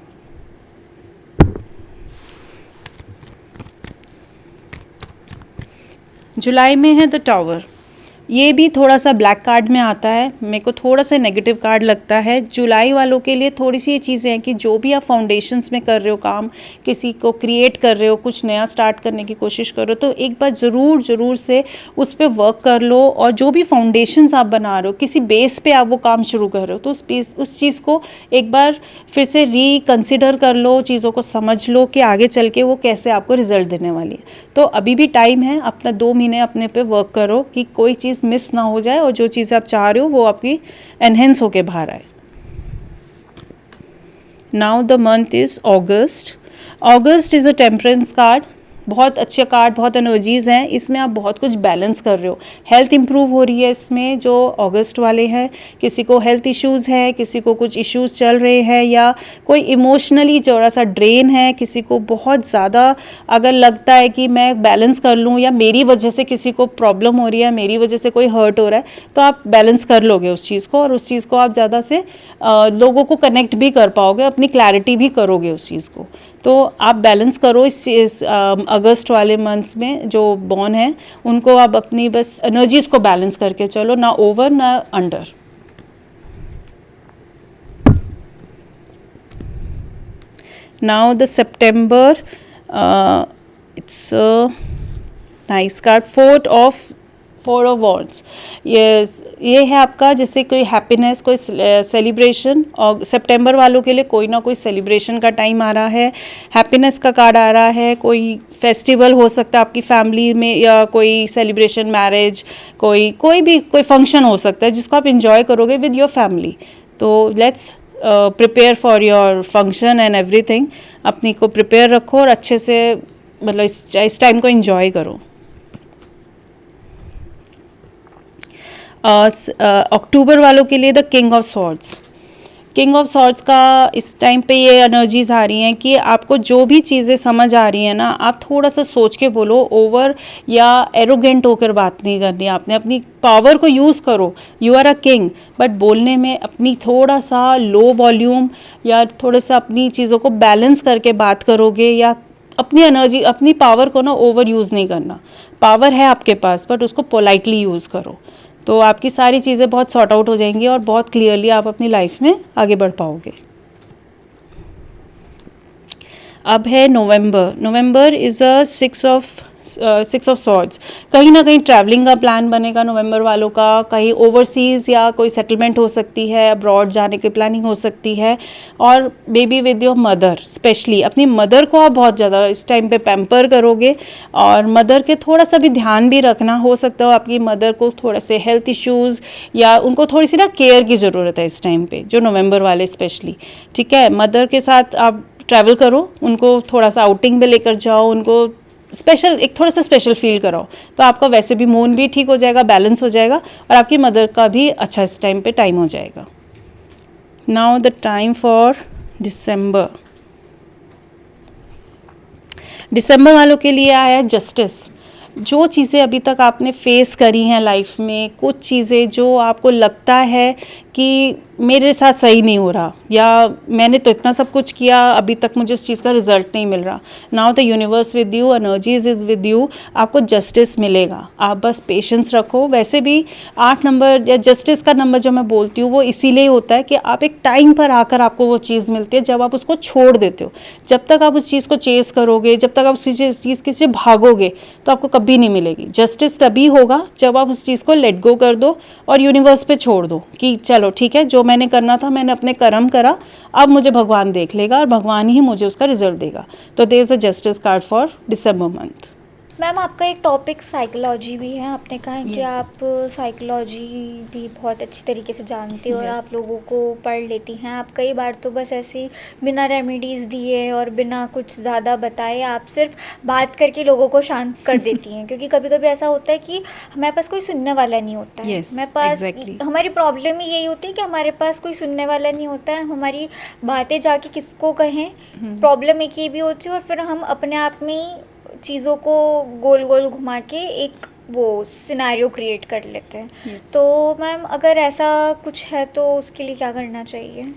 जुलाई में है द टावर। ये भी थोड़ा सा ब्लैक कार्ड में आता है, मेरे को थोड़ा सा नेगेटिव कार्ड लगता है। जुलाई वालों के लिए थोड़ी सी ये चीज़ें हैं कि जो भी आप फाउंडेशंस में कर रहे हो काम, किसी को क्रिएट कर रहे हो, कुछ नया स्टार्ट करने की कोशिश कर रहे हो, तो एक बार ज़रूर से उस पर वर्क कर लो। और जो भी फाउंडेशंस आप बना रहे हो, किसी बेस पे आप वो काम शुरू कर रहे हो, तो उस चीज़ को एक बार फिर से रिकन्सिडर कर लो, चीज़ों को समझ लो कि आगे चल के वो कैसे आपको रिजल्ट देने वाली है। तो अभी भी टाइम है, अपना 2 महीने अपने पे वर्क करो कि कोई चीज़ मिस ना हो जाए और जो चीज़ आप चाह रहे हो वो आपकी एनहेंस होके बाहर आए। Now the month is August. August is a temperance card. बहुत अच्छे कार्ड, बहुत एनर्जीज़ हैं इसमें। आप बहुत कुछ बैलेंस कर रहे हो, हेल्थ इंप्रूव हो रही है इसमें। जो अगस्त वाले हैं, किसी को हेल्थ इश्यूज़ है, किसी को कुछ इश्यूज़ चल रहे हैं, या कोई इमोशनली थोड़ा सा ड्रेन है, किसी को बहुत ज़्यादा अगर लगता है कि मैं बैलेंस कर लूँ, या मेरी वजह से किसी को प्रॉब्लम हो रही है, मेरी वजह से कोई हर्ट हो रहा है, तो आप बैलेंस कर लोगे उस चीज़ को, और उस चीज़ को आप ज़्यादा से लोगों को कनेक्ट भी कर पाओगे, अपनी क्लैरिटी भी करोगे उस चीज़ को। तो आप बैलेंस करो इस अगस्त वाले मंथ्स में। जो बॉर्न है उनको आप अपनी बस एनर्जीज़ को बैलेंस करके चलो, ना ओवर ना under. Now the September, it's nice card, four of wands. ये है आपका जैसे कोई हैप्पीनेस, कोई सेलिब्रेशन। और सितंबर वालों के लिए कोई ना कोई सेलिब्रेशन का टाइम आ रहा है, हैप्पीनेस का कार्ड आ रहा है। कोई फेस्टिवल हो सकता है आपकी फैमिली में, या कोई सेलिब्रेशन, मैरिज, कोई फंक्शन हो सकता है जिसको आप इंजॉय करोगे विद योर फैमिली। तो let's prepare for your function and everything. अपनी को प्रिपेयर रखो और अच्छे से मतलब इस टाइम को इंजॉय करो। अक्टूबर वालों के लिए the king of swords. King of swords का इस टाइम पे ये एनर्जीज आ रही हैं कि आपको जो भी चीज़ें समझ आ रही हैं ना, आप थोड़ा सा सोच के बोलो। ओवर या एरोगेंट होकर बात नहीं करनी आपने, अपनी पावर को यूज़ करो। You are a king, but बोलने में अपनी थोड़ा सा लो वॉल्यूम, या थोड़ा सा अपनी चीज़ों को बैलेंस करके बात करोगे, या अपनी एनर्जी, अपनी पावर को ना ओवर यूज़ नहीं करना। पावर है आपके पास, बट उसको पोलाइटली यूज़ करो, तो आपकी सारी चीज़ें बहुत सॉर्ट आउट हो जाएंगी और बहुत क्लियरली आप अपनी लाइफ में आगे बढ़ पाओगे। अब है November is a six of swords. कहीं ना कहीं ट्रैवलिंग का प्लान बनेगा नवंबर वालों का, कहीं ओवरसीज़ या कोई सेटलमेंट हो सकती है, अब्रॉड जाने की प्लानिंग हो सकती है। और baby with your mother, specially अपनी मदर को आप बहुत ज़्यादा इस टाइम पे पैम्पर करोगे, और मदर के थोड़ा सा भी ध्यान भी रखना। हो सकता हो आपकी मदर को थोड़े से हेल्थ इश्यूज़, या उनको थोड़ी सी ना केयर की ज़रूरत है इस टाइम पे, जो नवंबर वाले स्पेशली। ठीक है, मदर के साथ आप ट्रैवल करो, उनको थोड़ा सा आउटिंग में लेकर जाओ, उनको एक थोड़ा सा स्पेशल फील कराओ, तो आपका वैसे भी मूड भी ठीक हो जाएगा, बैलेंस हो जाएगा, और आपकी मदर का भी अच्छा इस टाइम पे टाइम हो जाएगा। Now the time for December. दिसंबर वालों के लिए आया है जस्टिस। जो चीज़ें अभी तक आपने फेस करी हैं लाइफ में, कुछ चीज़ें जो आपको लगता है कि मेरे साथ सही नहीं हो रहा, या मैंने तो इतना सब कुछ किया अभी तक मुझे उस चीज़ का रिजल्ट नहीं मिल रहा, now the universe with you, energies is with you, आपको जस्टिस मिलेगा। आप बस पेशेंस रखो। वैसे भी 8 नंबर या जस्टिस का नंबर जो मैं बोलती हूँ वो इसीलिए होता है कि आप एक टाइम पर आकर आपको वो चीज़ मिलती है जब आप उसको छोड़ देते हो। जब तक आप उस चीज़ को चेस करोगे, जब तक आप उस चीज़ के से भागोगे तो आपको कभी नहीं मिलेगी। जस्टिस तभी होगा जब आप उस चीज़ को लेट गो कर दो और यूनिवर्स पे छोड़ दो कि चलो ठीक है, जो मैंने करना था मैंने अपने कर्म करा, अब मुझे भगवान देख लेगा और भगवान ही मुझे उसका रिजल्ट देगा। तो there is a justice card for December month. Ma'am आपका एक टॉपिक साइकोलॉजी भी है, आपने कहा है कि Yes. आप साइकोलॉजी भी बहुत अच्छी तरीके से जानती हो और Yes. आप लोगों को पढ़ लेती हैं। आप कई बार तो बस ऐसे ही बिना रेमेडीज़ दिए और बिना कुछ ज़्यादा बताए आप सिर्फ बात करके लोगों को शांत कर देती हैं, क्योंकि कभी कभी ऐसा होता है कि हमारे पास कोई सुनने वाला नहीं होता है। Yes, हमारे पास exactly. हमारी प्रॉब्लम ही यही होती है कि हमारे पास कोई सुनने वाला नहीं होता है, हमारी बातें जाके किसको कहें। प्रॉब्लम एक ये भी होती है और फिर हम अपने आप में ही चीज़ों को गोल गोल घुमा के एक वो सिनेरियो क्रिएट कर लेते हैं। Yes. तो मैम अगर ऐसा कुछ है तो उसके लिए क्या करना चाहिए?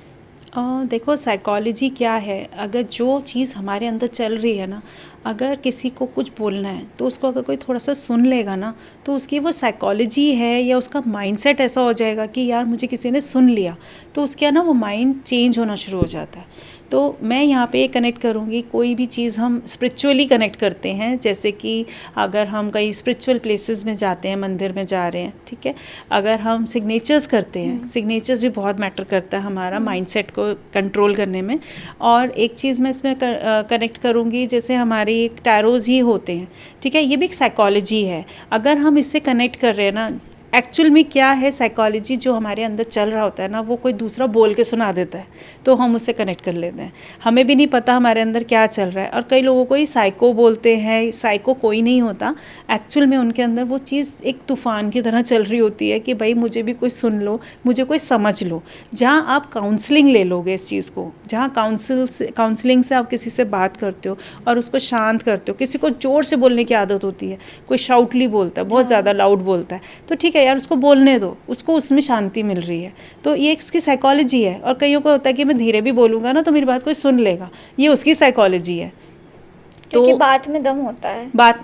देखो साइकोलॉजी क्या है, अगर जो चीज़ हमारे अंदर चल रही है ना, अगर किसी को कुछ बोलना है तो उसको अगर कोई थोड़ा सा सुन लेगा ना, तो उसकी वो साइकोलॉजी है या उसका माइंडसेट ऐसा हो जाएगा कि यार मुझे किसी ने सुन लिया, तो उसके ना वो माइंड चेंज होना शुरू हो जाता है। तो मैं यहाँ पे कनेक्ट करूँगी, कोई भी चीज़ हम स्पिरिचुअली कनेक्ट करते हैं, जैसे कि अगर हम कहीं स्पिरिचुअल प्लेसेस में जाते हैं, मंदिर में जा रहे हैं, ठीक है, अगर हम सिग्नेचर्स करते हैं, सिग्नेचर्स भी बहुत मैटर करता है हमारा माइंडसेट को कंट्रोल करने में। और एक चीज़ मैं इसमें कनेक्ट करूँगी, जैसे हमारे एक टैरोज़ ही होते हैं, ठीक है, ये भी एक साइकोलॉजी है। अगर हम इससे कनेक्ट कर रहे हैं ना, एक्चुअल में क्या है, साइकोलॉजी जो हमारे अंदर चल रहा होता है ना, वो कोई दूसरा बोल के सुना देता है तो हम उससे कनेक्ट कर लेते हैं, हमें भी नहीं पता हमारे अंदर क्या चल रहा है। और कई लोगों को ही साइको बोलते हैं, साइको कोई नहीं होता, एक्चुअल में उनके अंदर वो चीज़ एक तूफ़ान की तरह चल रही होती है कि भाई मुझे भी कोई सुन लो, मुझे कोई समझ लो। जहाँ आप काउंसलिंग ले लोगे इस चीज़ को, जहाँ काउंसलिंग से आप किसी से बात करते हो और उसको शांत करते हो, किसी को ज़ोर से बोलने की आदत होती है, कोई शाउटली बोलता है, बहुत ज़्यादा लाउड बोलता है, तो ठीक है यार उसको बोलने दो, उसको उसमें शांति मिल रही है, तो ये उसकी साइकोलॉजी है। और कईयों को होता है कि मैं धीरे भी बोलूँगा ना तो मेरी बात कोई सुन लेगा, ये उसकी साइकोलॉजी है। क्योंकि बात में दम होता है। बात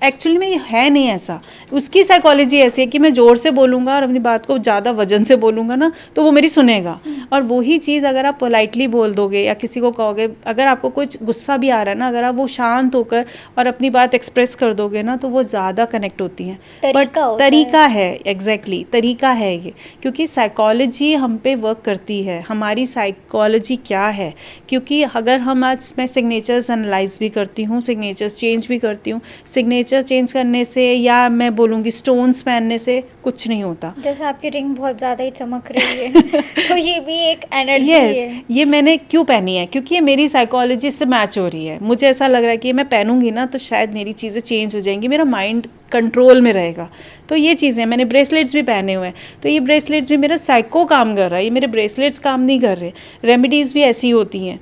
एक्चुअली में है नहीं ऐसा, उसकी साइकोलॉजी ऐसी है कि मैं ज़ोर से बोलूँगा और अपनी बात को ज़्यादा वजन से बोलूँगा ना तो वो मेरी सुनेगा। और वही चीज़ अगर आप पोलाइटली बोल दोगे या किसी को कहोगे, अगर आपको कुछ गुस्सा भी आ रहा है ना, अगर आप वो शांत होकर और अपनी बात एक्सप्रेस कर दोगे ना तो वो ज़्यादा कनेक्ट होती हैं। बट तरीका है, एग्जैक्टली तरीका है ये, क्योंकि साइकोलॉजी हम पे वर्क करती है। हमारी साइकोलॉजी क्या है, क्योंकि अगर हम आज, मैं सिग्नेचर्स एनालाइज भी करती हूँ, सिग्नेचर्स चेंज भी करती हूँ, सिग्नेचर चेंज करने से या मैं बोलूँगी स्टोन्स पहनने से कुछ नहीं होता। जैसे आपकी रिंग बहुत ज़्यादा ही चमक रही है तो ये भी एक एनर्जी है। ये मैंने क्यों पहनी है, क्योंकि ये मेरी साइकोलॉजी से मैच हो रही है। मुझे ऐसा लग रहा है कि मैं पहनूंगी ना तो शायद मेरी चीज़ें चेंज हो जाएंगी, मेरा माइंड कंट्रोल में रहेगा। तो ये चीज़ें, मैंने ब्रेसलेट्स भी पहने हुए हैं, तो ये ब्रेसलेट्स भी मेरा साइको काम कर रहा है, ये मेरे ब्रेसलेट्स काम नहीं कर रहे। रेमेडीज़ भी ऐसी होती हैं,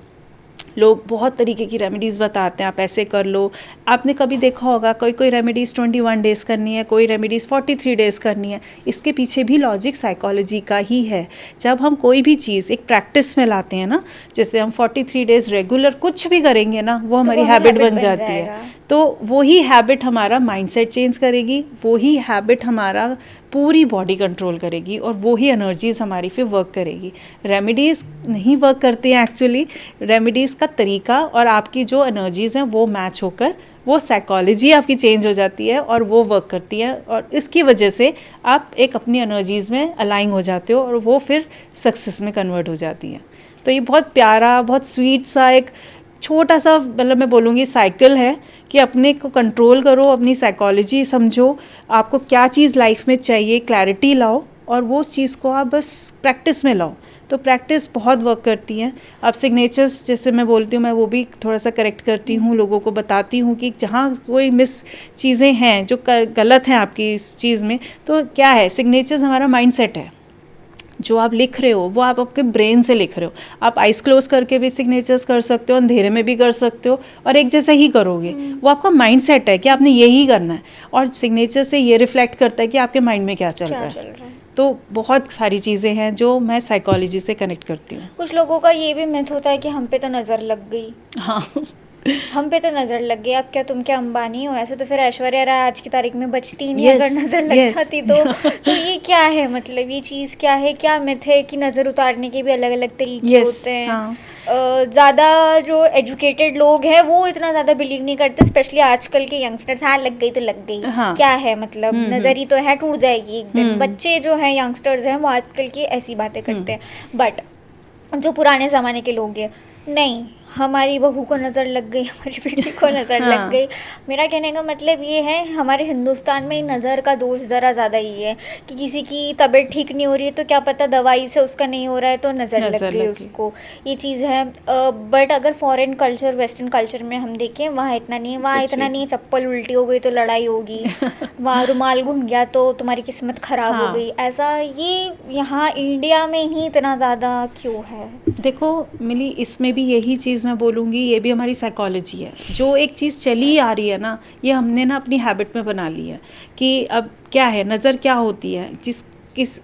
लोग बहुत तरीके की रेमेडीज़ बताते हैं, आप ऐसे कर लो। आपने कभी देखा होगा कोई रेमेडीज़ 21 डेज़ करनी है, कोई रेमेडीज़ 43 डेज़ करनी है, इसके पीछे भी लॉजिक साइकोलॉजी का ही है। जब हम कोई भी चीज़ एक प्रैक्टिस में लाते हैं ना, जैसे हम 43 डेज़ रेगुलर कुछ भी करेंगे ना, वो हमारी हैबिट बन जाती है। तो वही हैबिट हमारा माइंडसेट चेंज करेगी, वही हैबिट हमारा पूरी बॉडी कंट्रोल करेगी और वही एनर्जीज़ हमारी फिर वर्क करेगी। रेमेडीज़ नहीं वर्क करती हैं एक्चुअली, रेमेडीज़ का तरीका और आपकी जो एनर्जीज़ हैं वो मैच होकर वो साइकोलॉजी आपकी चेंज हो जाती है और वो वर्क करती है, और इसकी वजह से आप एक अपनी एनर्जीज़ में अलाइन हो जाते हो और वो फिर सक्सेस में कन्वर्ट हो जाती है। तो ये बहुत प्यारा, बहुत स्वीट सा एक छोटा सा, मतलब मैं बोलूँगी साइकिल है कि अपने को कंट्रोल करो, अपनी साइकोलॉजी समझो, आपको क्या चीज़ लाइफ में चाहिए, क्लैरिटी लाओ और वो चीज़ को आप बस प्रैक्टिस में लाओ। तो प्रैक्टिस बहुत वर्क करती हैं। अब सिग्नेचर्स जैसे मैं बोलती हूँ, मैं वो भी थोड़ा सा करेक्ट करती हूँ, लोगों को बताती हूँ कि जहाँ कोई मिस चीज़ें हैं जो गलत हैं आपकी इस चीज़ में, तो क्या है, सिग्नेचर्स हमारा माइंडसेट है। जो आप लिख रहे हो वो आप आपके ब्रेन से लिख रहे हो। आप आइज क्लोज करके भी सिग्नेचर्स कर सकते हो, अंधेरे में भी कर सकते हो, और एक जैसा ही करोगे। वो आपका माइंड सेट है कि आपने यही करना है, और सिग्नेचर से ये रिफ्लेक्ट करता है कि आपके माइंड में क्या चल रहा है। तो बहुत सारी चीज़ें हैं जो मैं साइकोलॉजी से कनेक्ट करती हूँ। कुछ लोगों का ये भी मिथ होता है कि हम पे तो नज़र लग गई। हाँ हम पे तो नज़र लग गई, अब क्या तुम क्या अंबानी हो? ऐसे तो फिर ऐश्वर्या राय आज की तारीख में बचती ही नहीं। Yes, अगर नज़र लग yes. जाती तो ये क्या है? मतलब ये चीज़ क्या है? क्या मिथ है कि नज़र उतारने के भी अलग अलग तरीके Yes, होते हैं? हाँ. ज़्यादा जो एजुकेटेड लोग हैं वो इतना ज़्यादा बिलीव नहीं करते, स्पेशली आजकल के यंगस्टर्स। हाँ, लग गई तो लग गई, हाँ. क्या है मतलब, नज़र ही तो है, टूट जाएगी एक दिन। बच्चे जो हैं, यंगस्टर्स हैं, वो आजकल की ऐसी बातें करते हैं। बट जो पुराने ज़माने के लोग हैं, नहीं, हमारी बहू को नज़र लग गई, हमारी बेटी को नज़र हाँ. लग गई। मेरा कहने का मतलब ये है, हमारे हिंदुस्तान में नज़र का दोष ज़रा ज़्यादा ही है कि किसी की तबीयत ठीक नहीं हो रही है तो क्या पता दवाई से उसका नहीं हो रहा है तो नज़र लग गई उसको, ये चीज़ है। बट अगर फॉरेन कल्चर, वेस्टर्न कल्चर में हम देखें, वहाँ इतना नहीं है। वहाँ इतना नहीं है चप्पल उल्टी हो गई तो लड़ाई होगी, वहाँ रुमाल घूम गया तो तुम्हारी किस्मत ख़राब हो गई, ऐसा। ये यहाँ इंडिया में ही इतना ज़्यादा क्यों है? देखो मिली, इसमें भी यही चीज़ मैं बोलूँगी, ये भी हमारी साइकोलॉजी है। जो एक चीज़ चली आ रही है ना, ये हमने ना अपनी हैबिट में बना ली है कि अब क्या है, नज़र क्या होती है,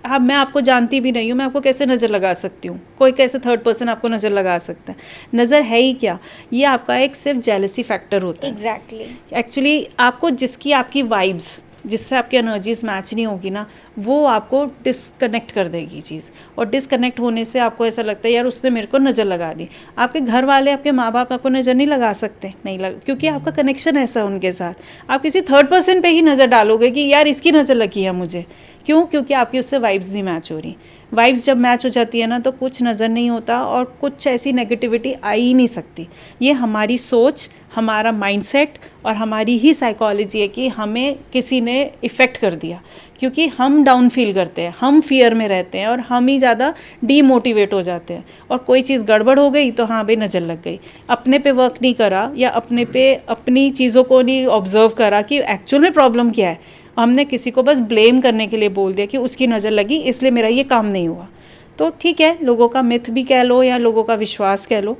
अब मैं आपको जानती भी नहीं हूँ, मैं आपको कैसे नज़र लगा सकती हूँ? कोई कैसे थर्ड पर्सन आपको नज़र लगा सकता है? नज़र है ही क्या, ये आपका एक सिर्फ जेलसी फैक्टर होता है। एग्जैक्टली। एक्चुअली आपको आपकी वाइब्स, जिससे आपकी एनर्जीज मैच नहीं होगी ना, वो आपको डिसकनेक्ट कर देगी चीज़। और डिसकनेक्ट होने से आपको ऐसा लगता है यार उसने मेरे को नज़र लगा दी। आपके घर वाले, आपके माँ बाप आपको नज़र नहीं लगा सकते, नहीं लगा, क्योंकि आपका कनेक्शन ऐसा है उनके साथ। आप किसी थर्ड पर्सन पे ही नज़र डालोगे कि यार इसकी नज़र लगी है मुझे, क्यों? क्योंकि आपकी उससे वाइब्स नहीं मैच हो रही। वाइब्स जब मैच हो जाती है ना, तो कुछ नज़र नहीं होता और कुछ ऐसी नेगेटिविटी आ ही नहीं सकती। ये हमारी सोच, हमारा माइंडसेट और हमारी ही साइकोलॉजी है कि हमें किसी ने इफ़ेक्ट कर दिया, क्योंकि हम डाउन फील करते हैं, हम फियर में रहते हैं और हम ही ज़्यादा डीमोटिवेट हो जाते हैं। और कोई चीज़ गड़बड़ हो गई तो हाँ भाई नज़र लग गई। अपने पे वर्क नहीं करा या अपने पे अपनी चीज़ों को नहीं ऑब्जर्व करा कि एक्चुअल में प्रॉब्लम क्या है, हमने किसी को बस ब्लेम करने के लिए बोल दिया कि उसकी नज़र लगी इसलिए मेरा ये काम नहीं हुआ। तो ठीक है, लोगों का मिथ भी कह लो या लोगों का विश्वास कह लो,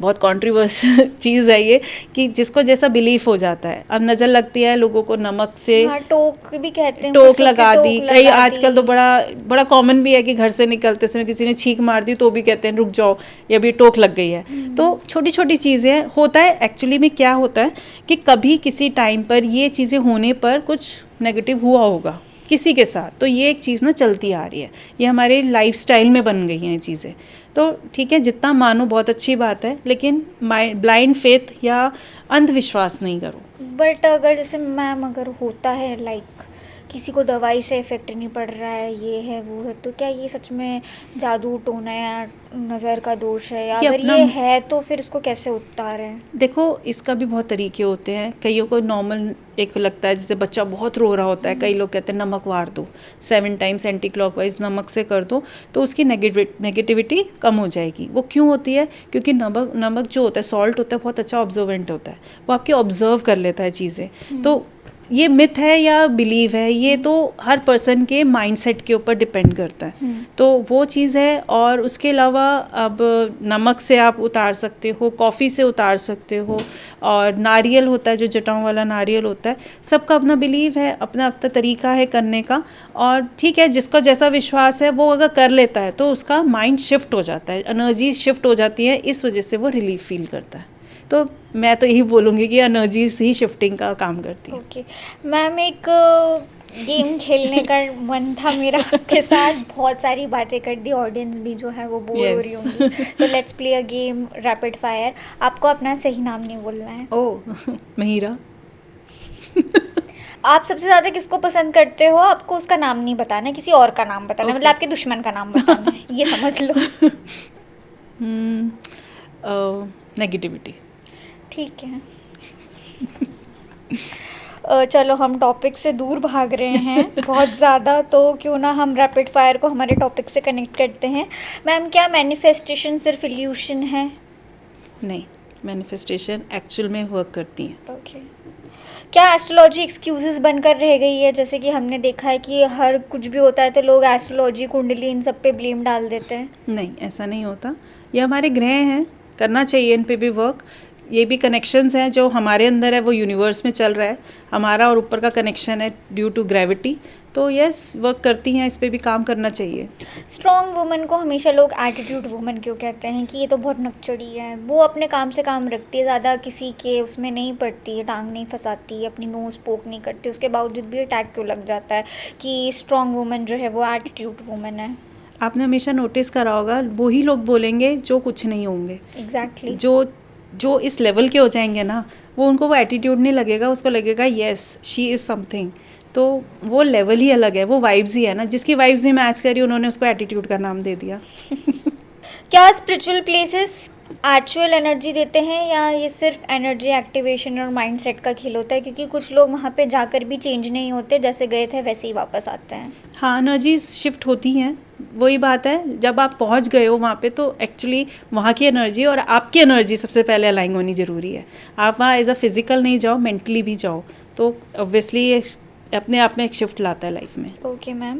बहुत कॉन्ट्रोवर्शियल चीज़ है ये कि जिसको जैसा बिलीफ हो जाता है। अब नज़र लगती है लोगों को नमक से, हाँ, टोक भी कहते हैं, टोक लगा दी। कई आजकल तो बड़ा कॉमन भी है कि घर से निकलते समय किसी ने छींक मार दी तो भी कहते हैं रुक जाओ, ये भी टोक लग गई है। तो छोटी छोटी चीज़ें होता है। एक्चुअली में क्या होता है कि कभी किसी टाइम पर ये चीज़ें होने पर कुछ नेगेटिव हुआ होगा किसी के साथ, तो ये एक चीज़ ना चलती आ रही है, ये हमारे लाइफस्टाइल में बन गई हैं ये चीज़ें। तो ठीक है, जितना मानो बहुत अच्छी बात है, लेकिन ब्लाइंड फेथ या अंधविश्वास नहीं करो। बट अगर जैसे मैम, अगर होता है लाइक किसी को दवाई से इफेक्ट नहीं पड़ रहा है, ये है वो है, तो क्या ये सच में जादू टोना या नज़र का दोष है? या अगर ये है तो फिर इसको कैसे उतारें? देखो, इसका भी बहुत तरीके होते हैं। कईयों को नॉर्मल एक लगता है, जैसे बच्चा बहुत रो रहा होता है, कई लोग कहते हैं नमक वार दो, 7 टाइम्स एंटी क्लॉकवाइज नमक से कर दो तो उसकी नेगेटिविटी कम हो जाएगी। वो क्यों होती है? क्योंकि नमक जो होता है, सॉल्ट होता है, बहुत अच्छा ऑब्जर्वेंट होता है, वो आपकी ऑब्जर्व कर लेता है चीज़ें। तो ये मिथ है या बिलीव है, ये तो हर पर्सन के माइंडसेट के ऊपर डिपेंड करता है। तो वो चीज़ है। और उसके अलावा अब नमक से आप उतार सकते हो, कॉफ़ी से उतार सकते हो, और नारियल होता है जो जटाओं वाला नारियल होता है। सबका अपना बिलीव है, अपना अपना तरीका है करने का। और ठीक है, जिसका जैसा विश्वास है वो अगर कर लेता है तो उसका माइंड शिफ्ट हो जाता है, एनर्जी शिफ्ट हो जाती है, इस वजह से वो रिलीफ फील करता है। तो मैं तो यही बोलूँगी कि एनर्जीज ही शिफ्टिंग का काम करती है। ओके मैम, एक गेम खेलने का मन था मेरा आपके साथ, बहुत सारी बातें कर दी, ऑडियंस भी जो है वो बोर हो रही होंगी। तो let's play a game, rapid fire. आपको अपना सही नाम नहीं बोलना है। ओह महिरा। आप सबसे ज़्यादा किसको पसंद करते हो? आपको उसका नाम नहीं बताना है, किसी और का नाम बताना है, मतलब आपके दुश्मन का नाम बताना है, ये समझ लो। नेगेटिविटी। ठीक है। चलो, हम टॉपिक से दूर भाग रहे हैं बहुत ज़्यादा, तो क्यों ना हम रैपिड फायर को हमारे टॉपिक से कनेक्ट करते हैं। मैम, क्या मैनिफेस्टेशन सिर्फ इल्यूशन है? नहीं, मैनिफेस्टेशन एक्चुअल में वर्क करती हैं। ओके। क्या एस्ट्रोलॉजी एक्सक्यूजेस बनकर रह गई है? जैसे कि हमने देखा है कि हर कुछ भी होता है तो लोग एस्ट्रोलॉजी, कुंडली, इन सब पे ब्लेम डाल देते हैं। नहीं, ऐसा नहीं होता। ये हमारे ग्रह हैं, करना चाहिए इन पे भी वर्क। ये भी कनेक्शंस हैं जो हमारे अंदर है, वो यूनिवर्स में चल रहा है। हमारा और ऊपर का कनेक्शन है ड्यू टू ग्रेविटी। तो यस, वर्क करती हैं, इस पे भी काम करना चाहिए। स्ट्रॉन्ग वुमन को हमेशा लोग एटीट्यूड वुमन क्यों कहते हैं कि ये तो बहुत नकचड़ी है, वो अपने काम से काम रखती है, ज़्यादा किसी के उसमें नहीं पड़ती है, टांग नहीं फंसाती, अपनी नोज़ पोक नहीं करती, उसके बावजूद भी अटैक क्यों लग जाता है कि स्ट्रॉन्ग वुमन जो है वो एटीट्यूड वुमन है? आपने हमेशा नोटिस करा होगा, वही लोग बोलेंगे जो कुछ नहीं होंगे। एग्जैक्टली। जो इस लेवल के हो जाएंगे ना, वो एटीट्यूड नहीं लगेगा, उसको लगेगा यस शी इज़ समथिंग। तो वो लेवल ही अलग है, वो वाइब्स ही है ना, जिसकी वाइब्स भी मैच करी उन्होंने उसको एटीट्यूड का नाम दे दिया। क्या स्पिरिचुअल प्लेसेस एक्चुअल एनर्जी देते हैं या ये सिर्फ एनर्जी एक्टिवेशन और माइंडसेट का खेल होता है? क्योंकि कुछ लोग वहाँ पे जाकर भी चेंज नहीं होते, जैसे गए थे वैसे ही वापस आते हैं। हाँ, एनर्जीज शिफ्ट होती हैं, वही बात है, जब आप पहुंच गए हो वहाँ पे तो एक्चुअली वहाँ की एनर्जी और आपकी एनर्जी सबसे पहले अलाइन होनी ज़रूरी है। आप वहाँ एज अ फिज़िकल नहीं जाओ, मेंटली भी जाओ, तो ऑब्वियसली अपने आप में एक शिफ्ट लाता है लाइफ में। ओके मैम,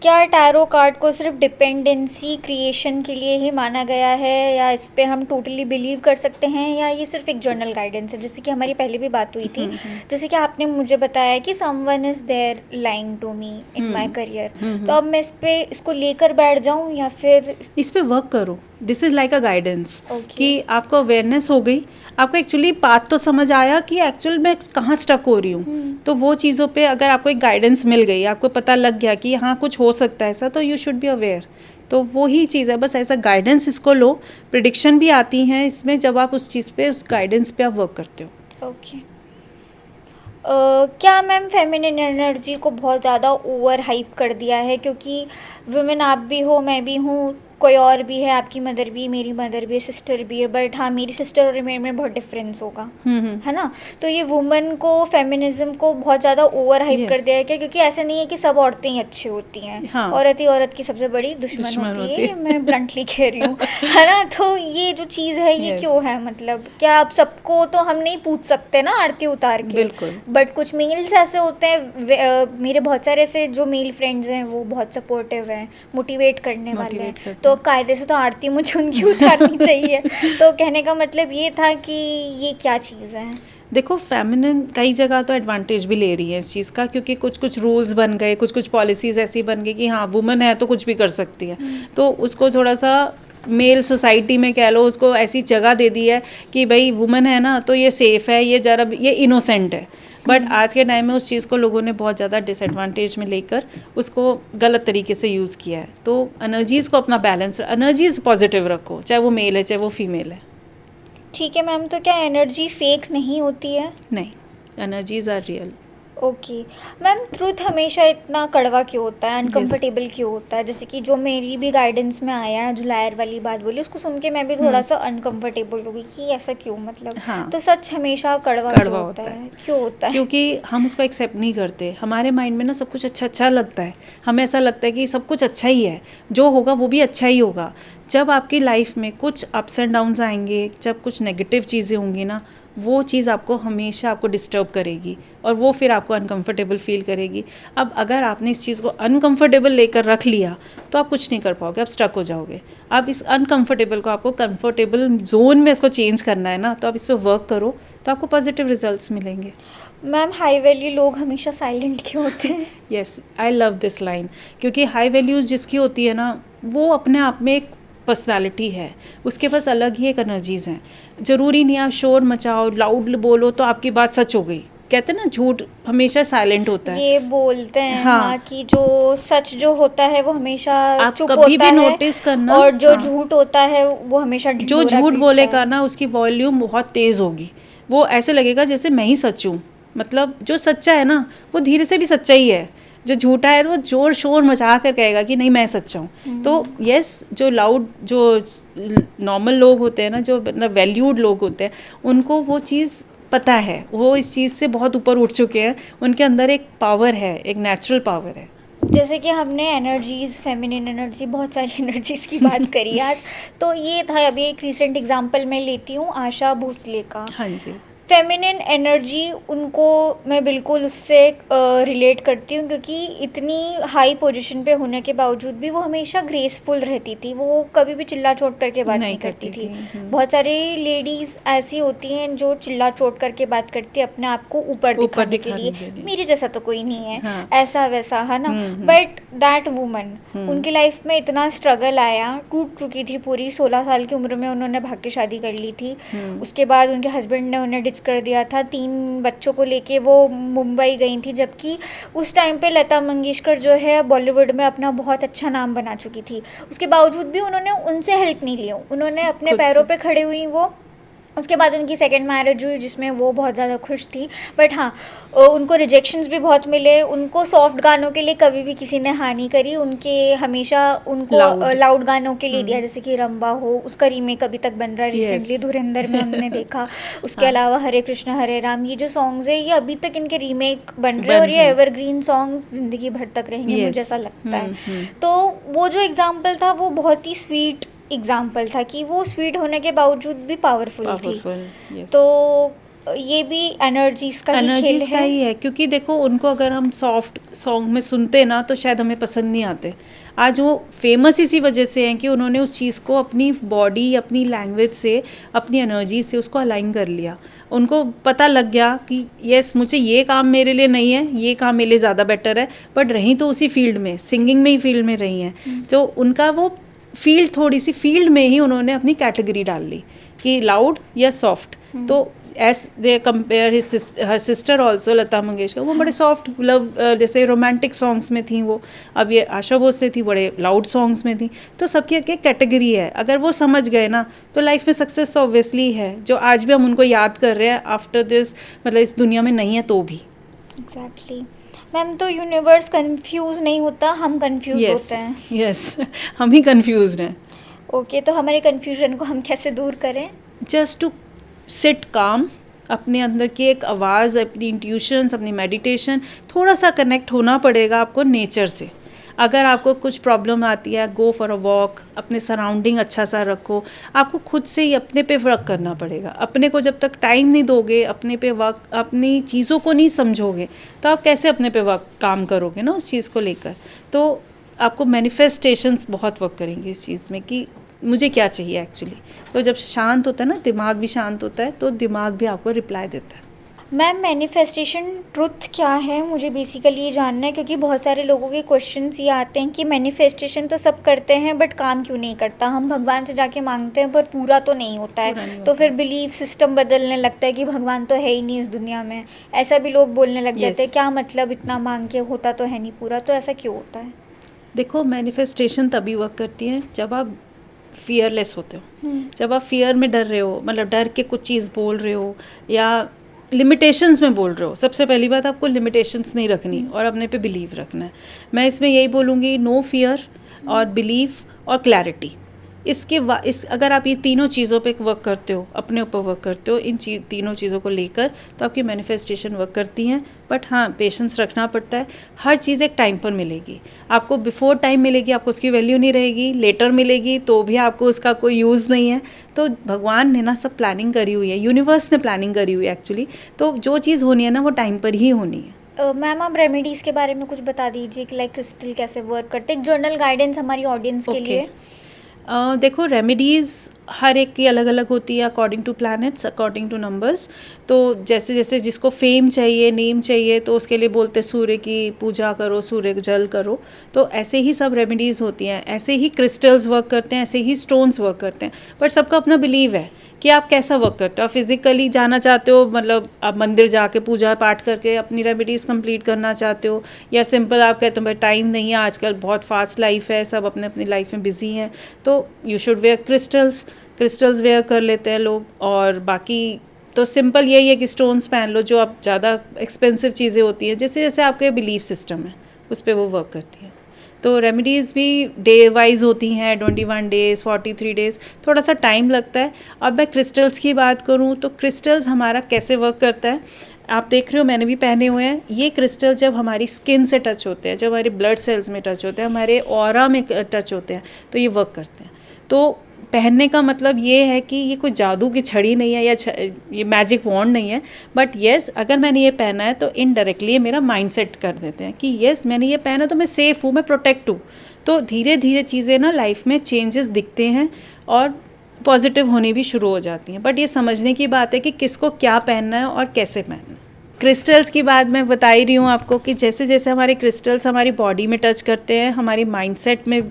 क्या टैरो कार्ड को सिर्फ डिपेंडेंसी क्रिएशन के लिए ही माना गया है या इस पे हम टोटली बिलीव कर सकते हैं, या ये सिर्फ एक जर्नल गाइडेंस है? जैसे कि हमारी पहले भी बात हुई थी, जैसे कि आपने मुझे बताया कि someone is there lying to me in my career, तो अब मैं इसको लेकर बैठ जाऊं या फिर इस पे वर्क करो? This is like a guidance Okay. कि आपको अवेयरनेस हो गई, आपको एक्चुअली बात तो समझ आया कि एक्चुअल में कहाँ स्टक हो रही हूँ। तो वो चीज़ों पे अगर आपको एक गाइडेंस मिल गई, आपको पता लग गया कि हाँ कुछ हो सकता है ऐसा, तो यू शुड बी अवेयर। तो वो ही चीज़ है, बस ऐसा गाइडेंस इसको लो। प्रिडिक्शन भी आती हैं इसमें, जब आप उस चीज़ पे, उस गाइडेंस पे आप वर्क करते हो। ओके। क्या मैम फेमिनिन एनर्जी को बहुत ज़्यादा ओवर हाइप कर दिया है? क्योंकि वुमेन आप भी हो, मैं भी हूँ, कोई और भी है, आपकी मदर भी, मेरी मदर भी, सिस्टर भी है, बट हाँ मेरी सिस्टर और मेरे में बहुत डिफरेंस होगा, है ना? तो ये वुमेन को, फेमिनिज्म को बहुत ज़्यादा ओवर हाइप कर दिया है क्या? क्योंकि ऐसा नहीं है कि सब औरतें ही अच्छी होती हैं। हाँ। औरत ही औरत की सबसे बड़ी दुश्मन होती है, ये मैं ब्लंटली कह रही हूँ, है ना? तो ये जो चीज़ है ये क्यों है? मतलब क्या आप सबको तो हम नहीं पूछ सकते ना आरती उतार के? बिल्कुल। बट कुछ मेल्स ऐसे होते हैं, मेरे बहुत सारे ऐसे जो मेल फ्रेंड्स हैं वो बहुत सपोर्टिव हैं, मोटिवेट करने वाले हैं, तो कायदे से तो आरती मुझे उनकी उतारनी चाहिए। तो कहने का मतलब ये था कि ये क्या चीज़ है? देखो, फेमिनिन कई जगह तो एडवांटेज भी ले रही है इस चीज़ का, क्योंकि कुछ कुछ रूल्स बन गए, कुछ कुछ पॉलिसीज़ ऐसी बन गई कि हाँ वुमेन है तो कुछ भी कर सकती है। तो उसको थोड़ा सा मेल सोसाइटी में कह लो, उसको ऐसी जगह दे दी है कि भाई वुमेन है ना तो ये सेफ़ है, ये जरा ये इनोसेंट है। बट आज के टाइम में उस चीज़ को लोगों ने बहुत ज़्यादा डिसएडवांटेज में लेकर उसको गलत तरीके से यूज़ किया है। तो एनर्जीज़ को अपना बैलेंस, एनर्जीज़ पॉजिटिव रखो, चाहे वो मेल है चाहे वो फीमेल है। ठीक है मैम, तो क्या एनर्जी फेक नहीं होती है? नहीं, energies are real. Okay ma'am, truth हमेशा इतना कड़वा क्यों होता है, अनकंफर्टेबल क्यों होता है? जैसे कि जो मेरी भी गाइडेंस में आया है, जो लायर वाली बात बोली, उसको सुन के मैं भी थोड़ा सा अनकंफर्टेबल हो गई कि ऐसा क्यों, मतलब हाँ। तो सच हमेशा कड़वा क्यों होता है? क्यों होता है? क्योंकि हम उसको एक्सेप्ट नहीं करते। हमारे माइंड में ना सब कुछ अच्छा अच्छा लगता है, हमें ऐसा लगता है कि सब कुछ अच्छा ही है, जो होगा वो भी अच्छा ही होगा। जब आपकी लाइफ में कुछ अप्स एंड डाउन्स आएंगे, जब कुछ नेगेटिव चीज़ें होंगी ना, वो चीज़ आपको हमेशा आपको डिस्टर्ब करेगी और वो फिर आपको अनकंफर्टेबल फील करेगी। अब अगर आपने इस चीज़ को अनकंफर्टेबल लेकर रख लिया तो आप कुछ नहीं कर पाओगे, आप स्टक हो जाओगे। अब इस अनकंफर्टेबल को आपको कंफर्टेबल जोन में इसको चेंज करना है ना, तो आप इस पर वर्क करो तो आपको पॉजिटिव रिजल्ट्स मिलेंगे। मैम, हाई वैल्यू लोग हमेशा साइलेंट क्यों होते हैं? Yes, I love this line, क्योंकि हाई वैल्यूज़ जिसकी होती है ना, वो अपने आप में एक पर्सनालिटी है, उसके पास अलग ही एक एनर्जीज़ हैं। ज़रूरी नहीं आप शोर मचाओ, लाउड बोलो तो आपकी बात सच हो गई। कहते हैं ना, झूठ हमेशा साइलेंट होता है। ये बोलते हैं हाँ, हाँ कि जो सच जो होता है वो हमेशा आप चुप कभी होता भी है, नोटिस करना, और जो हाँ, झूठ होता है वो हमेशा जो ढिंढोरा झूठ पीटता बोलेगा है। ना, उसकी वॉल्यूम बहुत तेज़ होगी, वो ऐसे लगेगा जैसे मैं ही सच हूँ। मतलब जो सच्चा है ना वो धीरे से भी सच्चा ही है, जो झूठा है वो जोर शोर मचा कर कहेगा कि नहीं मैं सच्चा हूँ। तो यस, जो लाउड, जो नॉर्मल लोग होते हैं ना, जो वैल्यूड लोग होते हैं, उनको वो चीज़ पता है, वो इस चीज़ से बहुत ऊपर उठ चुके हैं, उनके अंदर एक पावर है, एक नेचुरल पावर है। जैसे कि हमने एनर्जीज, फेमिनिन एनर्जी, बहुत सारी एनर्जीज की बात करी आज, तो ये था, अभी एक रिसेंट एग्जांपल मैं लेती हूँ आशा भोसले का। हाँ जी। फेमिनिन एनर्जी, उनको मैं बिल्कुल उससे रिलेट करती हूँ, क्योंकि इतनी हाई पोजीशन पे होने के बावजूद भी वो हमेशा ग्रेसफुल रहती थी, वो कभी भी चिल्ला चोट करके बात नहीं करती थी। बहुत सारी लेडीज़ ऐसी होती हैं जो चिल्ला चोट करके बात करती है अपने आप को ऊपर दिखाने के लिए, मेरे जैसा तो कोई नहीं है, हाँ। ऐसा वैसा, है ना। बट दैट वुमन, उनकी लाइफ में इतना स्ट्रगल आया, टूट चुकी थी पूरी, 16 साल की उम्र में उन्होंने भाग के शादी कर ली थी। उसके बाद उनके हस्बैंड ने उन्हें कर दिया था, 3 बच्चों को लेके वो मुंबई गई थी, जबकि उस टाइम पे लता मंगेशकर जो है बॉलीवुड में अपना बहुत अच्छा नाम बना चुकी थी। उसके बावजूद भी उन्होंने उनसे हेल्प नहीं ली, उन्होंने अपने पैरों पे खड़े हुई वो। उसके बाद उनकी सेकंड मैरिज हुई जिसमें वो बहुत ज़्यादा खुश थी, बट हाँ, उनको रिजेक्शंस भी बहुत मिले। उनको सॉफ्ट गानों के लिए कभी भी किसी ने हाँ नहीं करी, उनके हमेशा उनको लाउड गानों के लिए दिया, जैसे कि रंबा हो, उसका रीमेक अभी तक बन रहा है, रिसेंटली धुरंधर में हमने देखा। उसके अलावा हरे कृष्ण हरे राम, ये जो सॉन्ग्स है ये अभी तक इनके रीमेक बन रहे हैं, और ये एवरग्रीन सॉन्ग्स ज़िंदगी भर तक रहेंगे, मुझे ऐसा लगता है। तो वो जो एग्जाम्पल था वो बहुत ही स्वीट एग्जाम्पल था, कि वो स्वीट होने के बावजूद भी पावरफुल थी। yes. तो ये भी एनर्जीज का ही है, क्योंकि देखो उनको अगर हम सॉफ्ट सॉन्ग में सुनते ना तो शायद हमें पसंद नहीं आते। आज वो फेमस इसी वजह से हैं कि उन्होंने उस चीज़ को अपनी बॉडी, अपनी लैंग्वेज से, अपनी एनर्जी से उसको अलाइन कर लिया। उनको पता लग गया कि यस, मुझे ये काम मेरे लिए नहीं है, ये काम मेरे लिए ज़्यादा बेटर है, बट रही तो उसी फील्ड में, सिंगिंग में ही फील्ड में रही हैं। तो उनका वो फील्ड, थोड़ी सी फील्ड में ही उन्होंने अपनी कैटेगरी डाल ली कि लाउड या सॉफ्ट। तो as they compare her sister also, Lata Mangeshkar, वो बड़े सॉफ्ट लव, जैसे रोमांटिक सॉन्ग्स में थी वो। अब ये आशा भोसले थी, बड़े लाउड सॉन्ग्स में थी। तो सबकी एक कैटेगरी है, अगर वो समझ गए ना तो लाइफ में सक्सेस तो ऑब्वियसली है, जो आज भी हम उनको याद कर रहे हैं आफ्टर दिस, मतलब इस दुनिया में नहीं है तो भी। एग्जैक्टली मैम, तो यूनिवर्स कंफ्यूज नहीं होता, हम कंफ्यूज होते हैं। यस हम ही कंफ्यूज हैं। ओके, तो हमारे कंफ्यूजन को हम कैसे दूर करें? जस्ट टू सिट काम, अपने अंदर की एक आवाज़, अपनी इंट्यूशंस, अपनी मेडिटेशन, थोड़ा सा कनेक्ट होना पड़ेगा आपको नेचर से। अगर आपको कुछ प्रॉब्लम आती है, गो फॉर अ वॉक, अपने सराउंडिंग अच्छा सा रखो। आपको खुद से ही अपने पे वर्क करना पड़ेगा। अपने को जब तक टाइम नहीं दोगे, अपने पे वर्क, अपनी चीज़ों को नहीं समझोगे, तो आप कैसे अपने पे वर्क काम करोगे ना उस चीज़ को लेकर। तो आपको मैनिफेस्टेशंस बहुत वर्क करेंगे इस चीज़ में कि मुझे क्या चाहिए एक्चुअली। तो जब शांत होता है ना, दिमाग भी शांत होता है, तो दिमाग भी आपको रिप्लाई देता है। मैम, मैनिफेस्टेशन ट्रुथ क्या है, मुझे बेसिकली ये जानना है, क्योंकि बहुत सारे लोगों के क्वेश्चंस ये आते हैं कि मैनिफेस्टेशन तो सब करते हैं बट काम क्यों नहीं करता। हम भगवान से जाके मांगते हैं पर पूरा तो नहीं होता है, तो फिर बिलीफ सिस्टम बदलने लगता है कि भगवान तो है ही नहीं इस दुनिया में। ऐसा भी लोग बोलने लग जाते हैं, क्या मतलब इतना मांग के होता तो है नहीं पूरा। तो ऐसा क्यों होता है? देखो, मैनिफेस्टेशन तभी वर्क करती है जब आप फियरलेस होते हो, जब आप फियर में डर रहे हो, मतलब डर के कुछ चीज़ बोल रहे हो या लिमिटेशंस में बोल रहे हो। सबसे पहली बात, आपको लिमिटेशंस नहीं रखनी और अपने पे बिलीव रखना है। मैं इसमें यही बोलूँगी, नो फियर और बिलीव और क्लैरिटी। अगर आप ये तीनों चीज़ों पे वर्क करते हो, अपने ऊपर वर्क करते हो, इन तीनों चीज़ों को लेकर, तो आपकी मैनिफेस्टेशन वर्क करती हैं। बट हाँ, पेशेंस रखना पड़ता है। हर चीज़ एक टाइम पर मिलेगी। आपको बिफोर टाइम मिलेगी, आपको उसकी वैल्यू नहीं रहेगी। लेटर मिलेगी तो भी आपको उसका कोई यूज़ नहीं है। तो भगवान ने ना सब प्लानिंग करी हुई है, यूनिवर्स ने प्लानिंग करी हुई है एक्चुअली। तो जो चीज़ होनी है ना, वो टाइम पर ही होनी है। मैम, आप रेमेडीज़ के बारे में कुछ बता दीजिए कि लाइक क्रिस्टल कैसे वर्क करते हैं, एक जर्नल गाइडेंस हमारी ऑडियंस के लिए। देखो, रेमेडीज़ हर एक की अलग अलग होती है, according to planets, according two numbers. तो जैसे जैसे जिसको फेम चाहिए, नेम चाहिए, तो उसके लिए बोलते सूर्य की पूजा करो, सूर्य जल करो। तो ऐसे ही सब रेमेडीज़ होती हैं। ऐसे ही क्रिस्टल्स वर्क करते हैं, ऐसे ही स्टोन्स वर्क करते हैं। बट सबका अपना बिलीव है कि आप कैसा वर्क करते हो। आप फिज़िकली जाना चाहते हो, मतलब आप मंदिर जाके पूजा पाठ करके अपनी रेमेडीज़ कंप्लीट करना चाहते हो, या सिंपल आप कहते हो भाई टाइम नहीं है, आजकल बहुत फास्ट लाइफ है, सब अपने अपनी लाइफ में बिजी हैं, तो you should wear crystals wear कर लेते हैं लोग। और बाकी तो सिंपल यही है कि स्टोन्स पहन लो, जो आप ज़्यादा एक्सपेंसिव चीज़ें होती हैं, जैसे जैसे आपके बिलीफ सिस्टम है उस पर वो वर्क करती है। तो रेमेडीज़ भी डे वाइज होती हैं, 21 डेज़, 43 डेज़, थोड़ा सा टाइम लगता है। अब मैं क्रिस्टल्स की बात करूँ तो क्रिस्टल्स हमारा कैसे वर्क करता है, आप देख रहे हो मैंने भी पहने हुए हैं। ये क्रिस्टल जब हमारी स्किन से टच होते हैं, जब हमारे ब्लड सेल्स में टच होते हैं, हमारे ऑरा में टच होते हैं, तो ये वर्क करते हैं। तो पहनने का मतलब ये है कि ये कोई जादू की छड़ी नहीं है या ये मैजिक वॉन्ड नहीं है, बट येस अगर मैंने ये पहना है तो इनडायरेक्टली ये मेरा माइंड सेट कर देते हैं कि येस मैंने ये पहना तो मैं सेफ़ हूँ, मैं प्रोटेक्ट हूँ। तो धीरे धीरे चीज़ें ना लाइफ में चेंजेस दिखते हैं और पॉजिटिव होनी भी शुरू हो जाती हैं। बट ये समझने की बात है कि किसको क्या पहनना है और कैसे पहनना है। क्रिस्टल्स की बात मैं बता ही रही हूँ आपको कि जैसे जैसे हमारे क्रिस्टल्स हमारी बॉडी में टच करते हैं, हमारी माइंडसेट में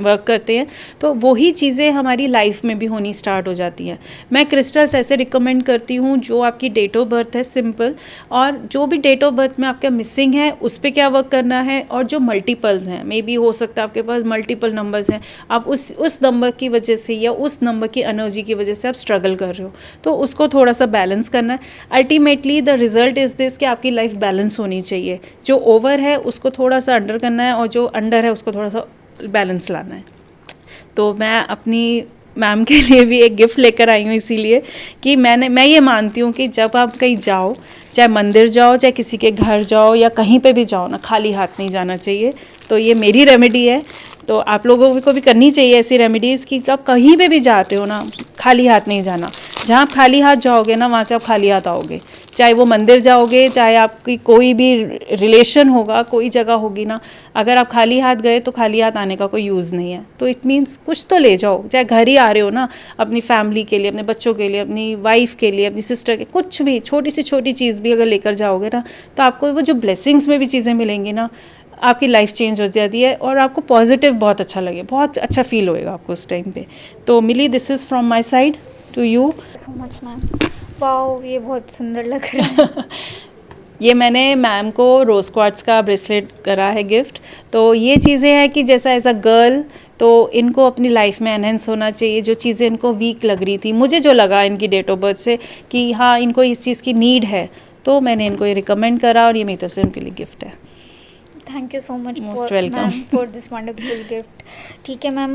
वर्क करते हैं, तो वही चीज़ें हमारी लाइफ में भी होनी स्टार्ट हो जाती हैं। मैं क्रिस्टल्स ऐसे रिकमेंड करती हूँ जो आपकी डेट ऑफ बर्थ है सिंपल, और जो भी डेट ऑफ बर्थ में आपका मिसिंग है उस पर क्या वर्क करना है, और जो मल्टीपल्स हैं, मे बी हो सकता है आपके पास मल्टीपल नंबर्स हैं, आप उस नंबर की वजह से या उस नंबर की एनर्जी की वजह से आप स्ट्रगल कर रहे हो, तो उसको थोड़ा सा बैलेंस करना है। Ultimately the result is this कि आपकी लाइफ बैलेंस होनी चाहिए। जो ओवर है उसको थोड़ा सा अंडर करना है और जो अंडर है उसको थोड़ा सा बैलेंस लाना है। तो मैं अपनी मैम के लिए भी एक गिफ्ट लेकर आई हूँ, इसीलिए कि मैं ये मानती हूँ कि जब आप कहीं जाओ, चाहे मंदिर जाओ, चाहे किसी के घर जाओ या कहीं पे भी जाओ ना, खाली हाथ नहीं जाना चाहिए। तो ये मेरी रेमेडी है, तो आप लोगों को भी करनी चाहिए ऐसी रेमेडीज़ कि आप कहीं पे भी जाते हो ना, खाली हाथ नहीं जाना। जहाँ आप खाली हाथ जाओगे ना, वहाँ से आप खाली हाथ आओगे। चाहे वो मंदिर जाओगे, चाहे आपकी कोई भी रिलेशन होगा, कोई जगह होगी ना, अगर आप खाली हाथ गए तो खाली हाथ आने का कोई यूज़ नहीं है। तो इट मीन्स कुछ तो ले जाओ, चाहे घर ही आ रहे हो ना, अपनी फैमिली के लिए, अपने बच्चों के लिए, अपनी वाइफ के लिए, अपनी सिस्टर के, कुछ भी छोटी से छोटी चीज़ भी अगर लेकर जाओगे ना, तो आपको वो जो ब्लेसिंग्स में भी चीज़ें मिलेंगी ना, आपकी लाइफ चेंज हो जाती है और आपको पॉजिटिव बहुत अच्छा लगे, बहुत अच्छा फील होएगा आपको उस टाइम पे। तो Mili, this is from my side to you. So much ma'am, wow ये बहुत सुंदर लग रहा है। ये मैंने मैम को रोज़ क्वार्ट्स का ब्रेसलेट करा है गिफ्ट। तो ये चीज़ें हैं कि जैसा एज अ गर्ल तो इनको अपनी लाइफ में एनहेंस होना चाहिए। जो चीज़ें इनको वीक लग रही थी, मुझे जो लगा इनकी डेट ऑफ बर्थ से कि हाँ इनको इस चीज़ की नीड है, तो मैंने इनको ये रिकमेंड करा और ये मेरी तरफ से उनके लिए गिफ्ट है। Thank you so much Most welcome. Ma'am for this wonderful gift. ठीक है मैम,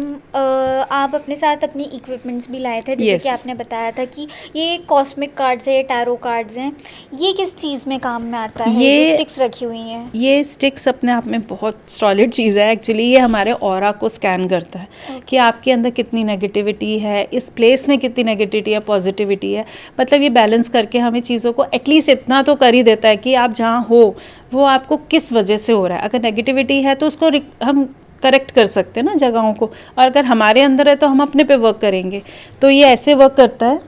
आप अपने साथ अपनी इक्विपमेंट्स भी लाए थे, जैसे Yes. कि आपने बताया था कि ये कॉस्मिक कार्ड्स है, ये टैरो कार्ड्स हैं। ये किस चीज़ में काम में आता है? ये जो स्टिक्स रखी हुई हैं। ये स्टिक्स अपने आप में बहुत सॉलिड चीज़ है एक्चुअली। ये हमारे ऑरा को स्कैन करता है कि आपके अंदर कितनी नेगेटिविटी है, इस प्लेस में कितनी नेगेटिविटी है, पॉजिटिविटी है। मतलब ये बैलेंस करके हमें चीज़ों को एटलीस्ट इतना तो कर ही देता है कि आप जहाँ हो वो आपको किस वजह से हो रहा है। अगर नेगेटिविटी है तो उसको हम करेक्ट कर सकते हैं ना जगहों को, और अगर हमारे अंदर है तो हम अपने पे वर्क करेंगे। तो ये ऐसे वर्क करता है।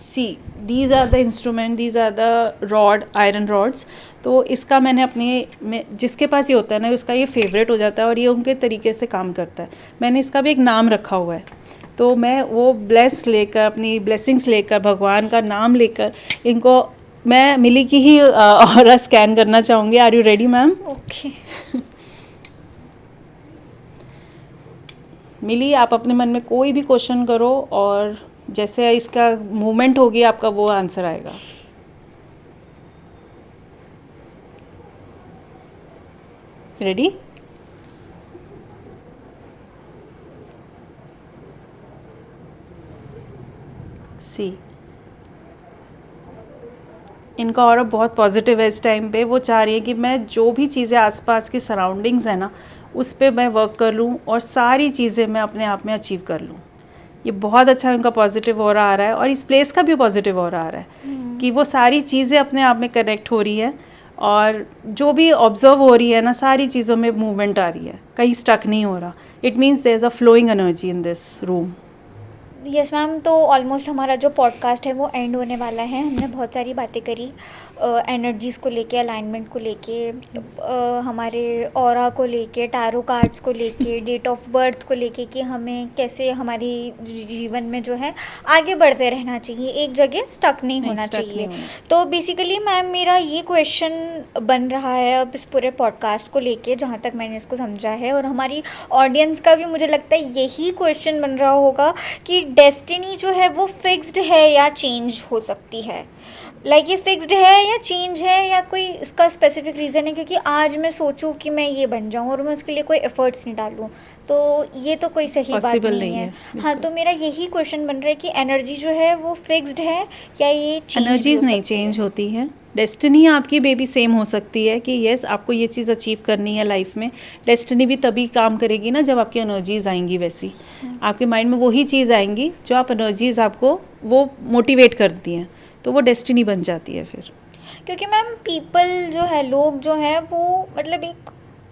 See these are the instrument, these are the rod, iron rods. तो इसका मैंने अपने जिसके पास ये होता है ना, उसका ये फेवरेट हो जाता है और ये उनके तरीके से काम करता है। मैंने इसका भी एक नाम रखा हुआ है, तो मैं वो ब्लेस लेकर, अपनी ब्लेसिंग्स लेकर, भगवान का नाम लेकर इनको मैं मिली की ही ऑरा स्कैन करना चाहूँगी। Are you ready ma'am? Okay. Mili, आप अपने मन में कोई भी क्वेश्चन करो और जैसे इसका मूवमेंट होगी आपका वो आंसर आएगा। रेडी? सी, इनका ऑरा बहुत पॉजिटिव है इस टाइम पे। वो चाह रही है कि मैं जो भी चीज़ें आसपास की सराउंडिंग्स है ना, उस पर मैं वर्क कर लूँ और सारी चीज़ें मैं अपने आप में अचीव कर लूँ। ये बहुत अच्छा इनका पॉजिटिव ऑरा आ रहा है और इस प्लेस का भी पॉजिटिव ऑरा आ रहा है कि वो सारी चीज़ें अपने आप में कनेक्ट हो रही है और जो भी ऑब्जर्व हो रही है ना, सारी चीज़ों में मूवमेंट आ रही है, कहीं स्टक नहीं हो रहा। It means there is a flowing energy in this room. Yes ma'am, तो ऑलमोस्ट हमारा जो पॉडकास्ट है वो एंड होने वाला है। हमने बहुत सारी बातें करी एनर्जीज़ को लेके, अलाइनमेंट को लेके, हमारे ऑरा को लेके, टैरो कार्ड्स को लेके, डेट ऑफ बर्थ को लेके कि हमें कैसे हमारी जीवन में जो है आगे बढ़ते रहना चाहिए, एक जगह स्टक नहीं होना चाहिए। तो बेसिकली मैम मेरा ये क्वेश्चन बन रहा है अब इस पूरे पॉडकास्ट को लेके, जहाँ तक मैंने इसको समझा है, और हमारी ऑडियंस का भी मुझे लगता है यही क्वेश्चन बन रहा होगा कि डेस्टिनी जो है वो फिक्स्ड है या चेंज हो सकती है। लाइक ये फिक्स्ड है या चेंज है या कोई इसका स्पेसिफिक रीज़न है? क्योंकि आज मैं सोचूं कि मैं ये बन जाऊं और मैं उसके लिए कोई एफर्ट्स नहीं डालूं, तो ये तो कोई सही बात पॉसिबल नहीं नहीं है। है, हाँ, तो मेरा यही क्वेश्चन बन रहा है कि एनर्जी जो है वो फिक्स्ड है या ये चेंज भी एनर्जीज हो नहीं सकती है? चेंज होती है। डेस्टिनी आपकी बेबी सेम हो सकती है कि यस आपको ये चीज़ अचीव करनी है लाइफ में। डेस्टिनी भी तभी काम करेगी ना जब आपकी एनर्जीज आएंगी वैसी। आपके माइंड में वही चीज़ आएंगी जो आप एनर्जीज आपको वो मोटिवेट करती हैं, तो वो डेस्टिनी बन जाती है फिर। क्योंकि मैम पीपल जो है, लोग जो है वो मतलब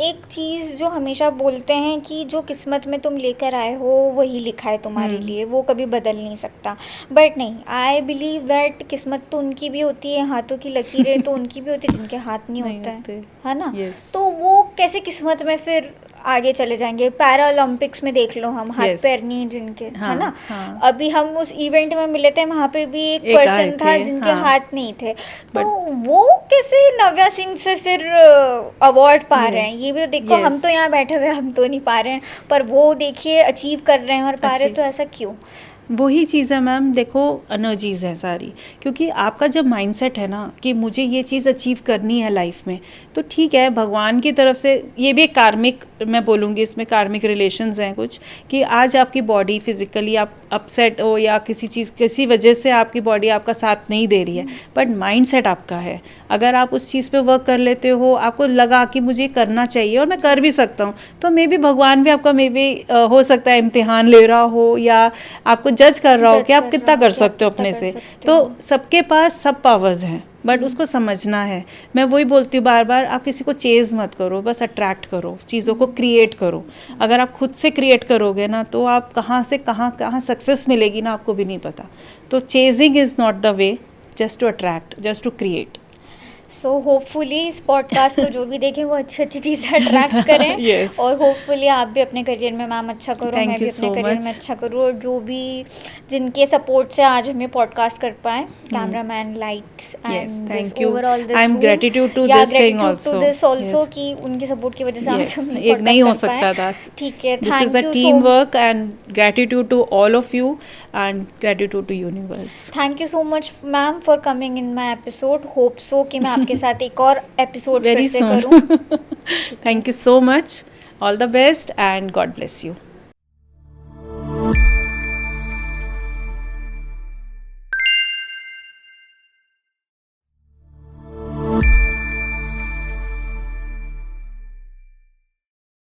एक चीज़ जो हमेशा बोलते हैं कि जो किस्मत में तुम लेकर आए हो वही लिखा है तुम्हारे लिए, वो कभी बदल नहीं सकता। बट नहीं, आई बिलीव दैट किस्मत तो उनकी भी होती है, हाथों की लकीरें तो उनकी भी होती है जिनके हाथ नहीं नहीं होते हैं, होते। है ना? Yes. तो वो कैसे किस्मत में फिर आगे चले जाएंगे? पैरा ओलंपिक्स में देख लो, हम हाथ Yes. पैर नहीं जिनके, है हाँ, ना? हाँ। अभी हम उस इवेंट में मिले थे, वहाँ पे भी एक एक आए पर्सन था थे, जिनके हाँ। हाथ नहीं थे, तो वो कैसे नव्या सिंह से फिर अवार्ड पा रहे हैं? ये भी तो देखो, हम Yes. तो यहाँ बैठे हुए हम तो नहीं पा रहे हैं, पर वो देखिए अचीव कर रहे हैं और पा रहे हैं, Achieve. तो ऐसा क्यों? वही चीज़ है मैम, देखो एनर्जीज हैं सारी, क्योंकि आपका जब माइंडसेट है ना कि मुझे ये चीज़ अचीव करनी है लाइफ में, तो ठीक है भगवान की तरफ से ये भी एक कार्मिक, मैं बोलूँगी इसमें कार्मिक रिलेशंस हैं कुछ, कि आज आपकी बॉडी फिजिकली आप अपसेट हो या किसी वजह से आपकी बॉडी आपका साथ नहीं दे रही है, बट माइंडसेट आपका है। अगर आप उस चीज़ पे वर्क कर लेते हो, आपको लगा कि मुझे करना चाहिए और मैं कर भी सकता हूँ, तो मे बी भगवान भी आपका मे बी हो सकता है इम्तिहान ले रहा हो या आपको जज कर रहा हो कि आप कितना कर सकते हो अपने से। तो सबके पास सब पावर्स हैं, बट उसको समझना है। मैं वही बोलती हूँ बार बार, आप किसी को चेज़ मत करो, बस अट्रैक्ट करो, चीज़ों को क्रिएट करो। अगर आप खुद से क्रिएट करोगे ना, तो आप कहाँ से कहाँ सक्सेस मिलेगी ना आपको भी नहीं पता। तो chasing is not the way, just to attract, just to create. So hopefully इस पॉडकास्ट को जो भी देखें वो अच्छी अच्छी चीज़ें अट्रैक्ट करें। Yes. और होपफुली आप भी अपने करियर में मैम अच्छा करो, Thank मैं भी you अपने so करियर much. में अच्छा करूँ, और जो भी जिनके सपोर्ट से आज हमें पॉडकास्ट कर पाए, cameraman, lights Yes, and thank you. Overall this I'm gratitude to this thing also. Yes. कि उनके सपोर्ट की वजह से Yes, आज हम एक नहीं हो podcast कर सकता पाए। था। ठीक है, This is a thank you teamwork and gratitude to all of you and gratitude to universe. Thank you so much ma'am for coming in my episode. Hope so कि मैं आपके साथ एक और एपिसोड फिर Very से soon. करूँ। Thank you so much. All the best and God bless you.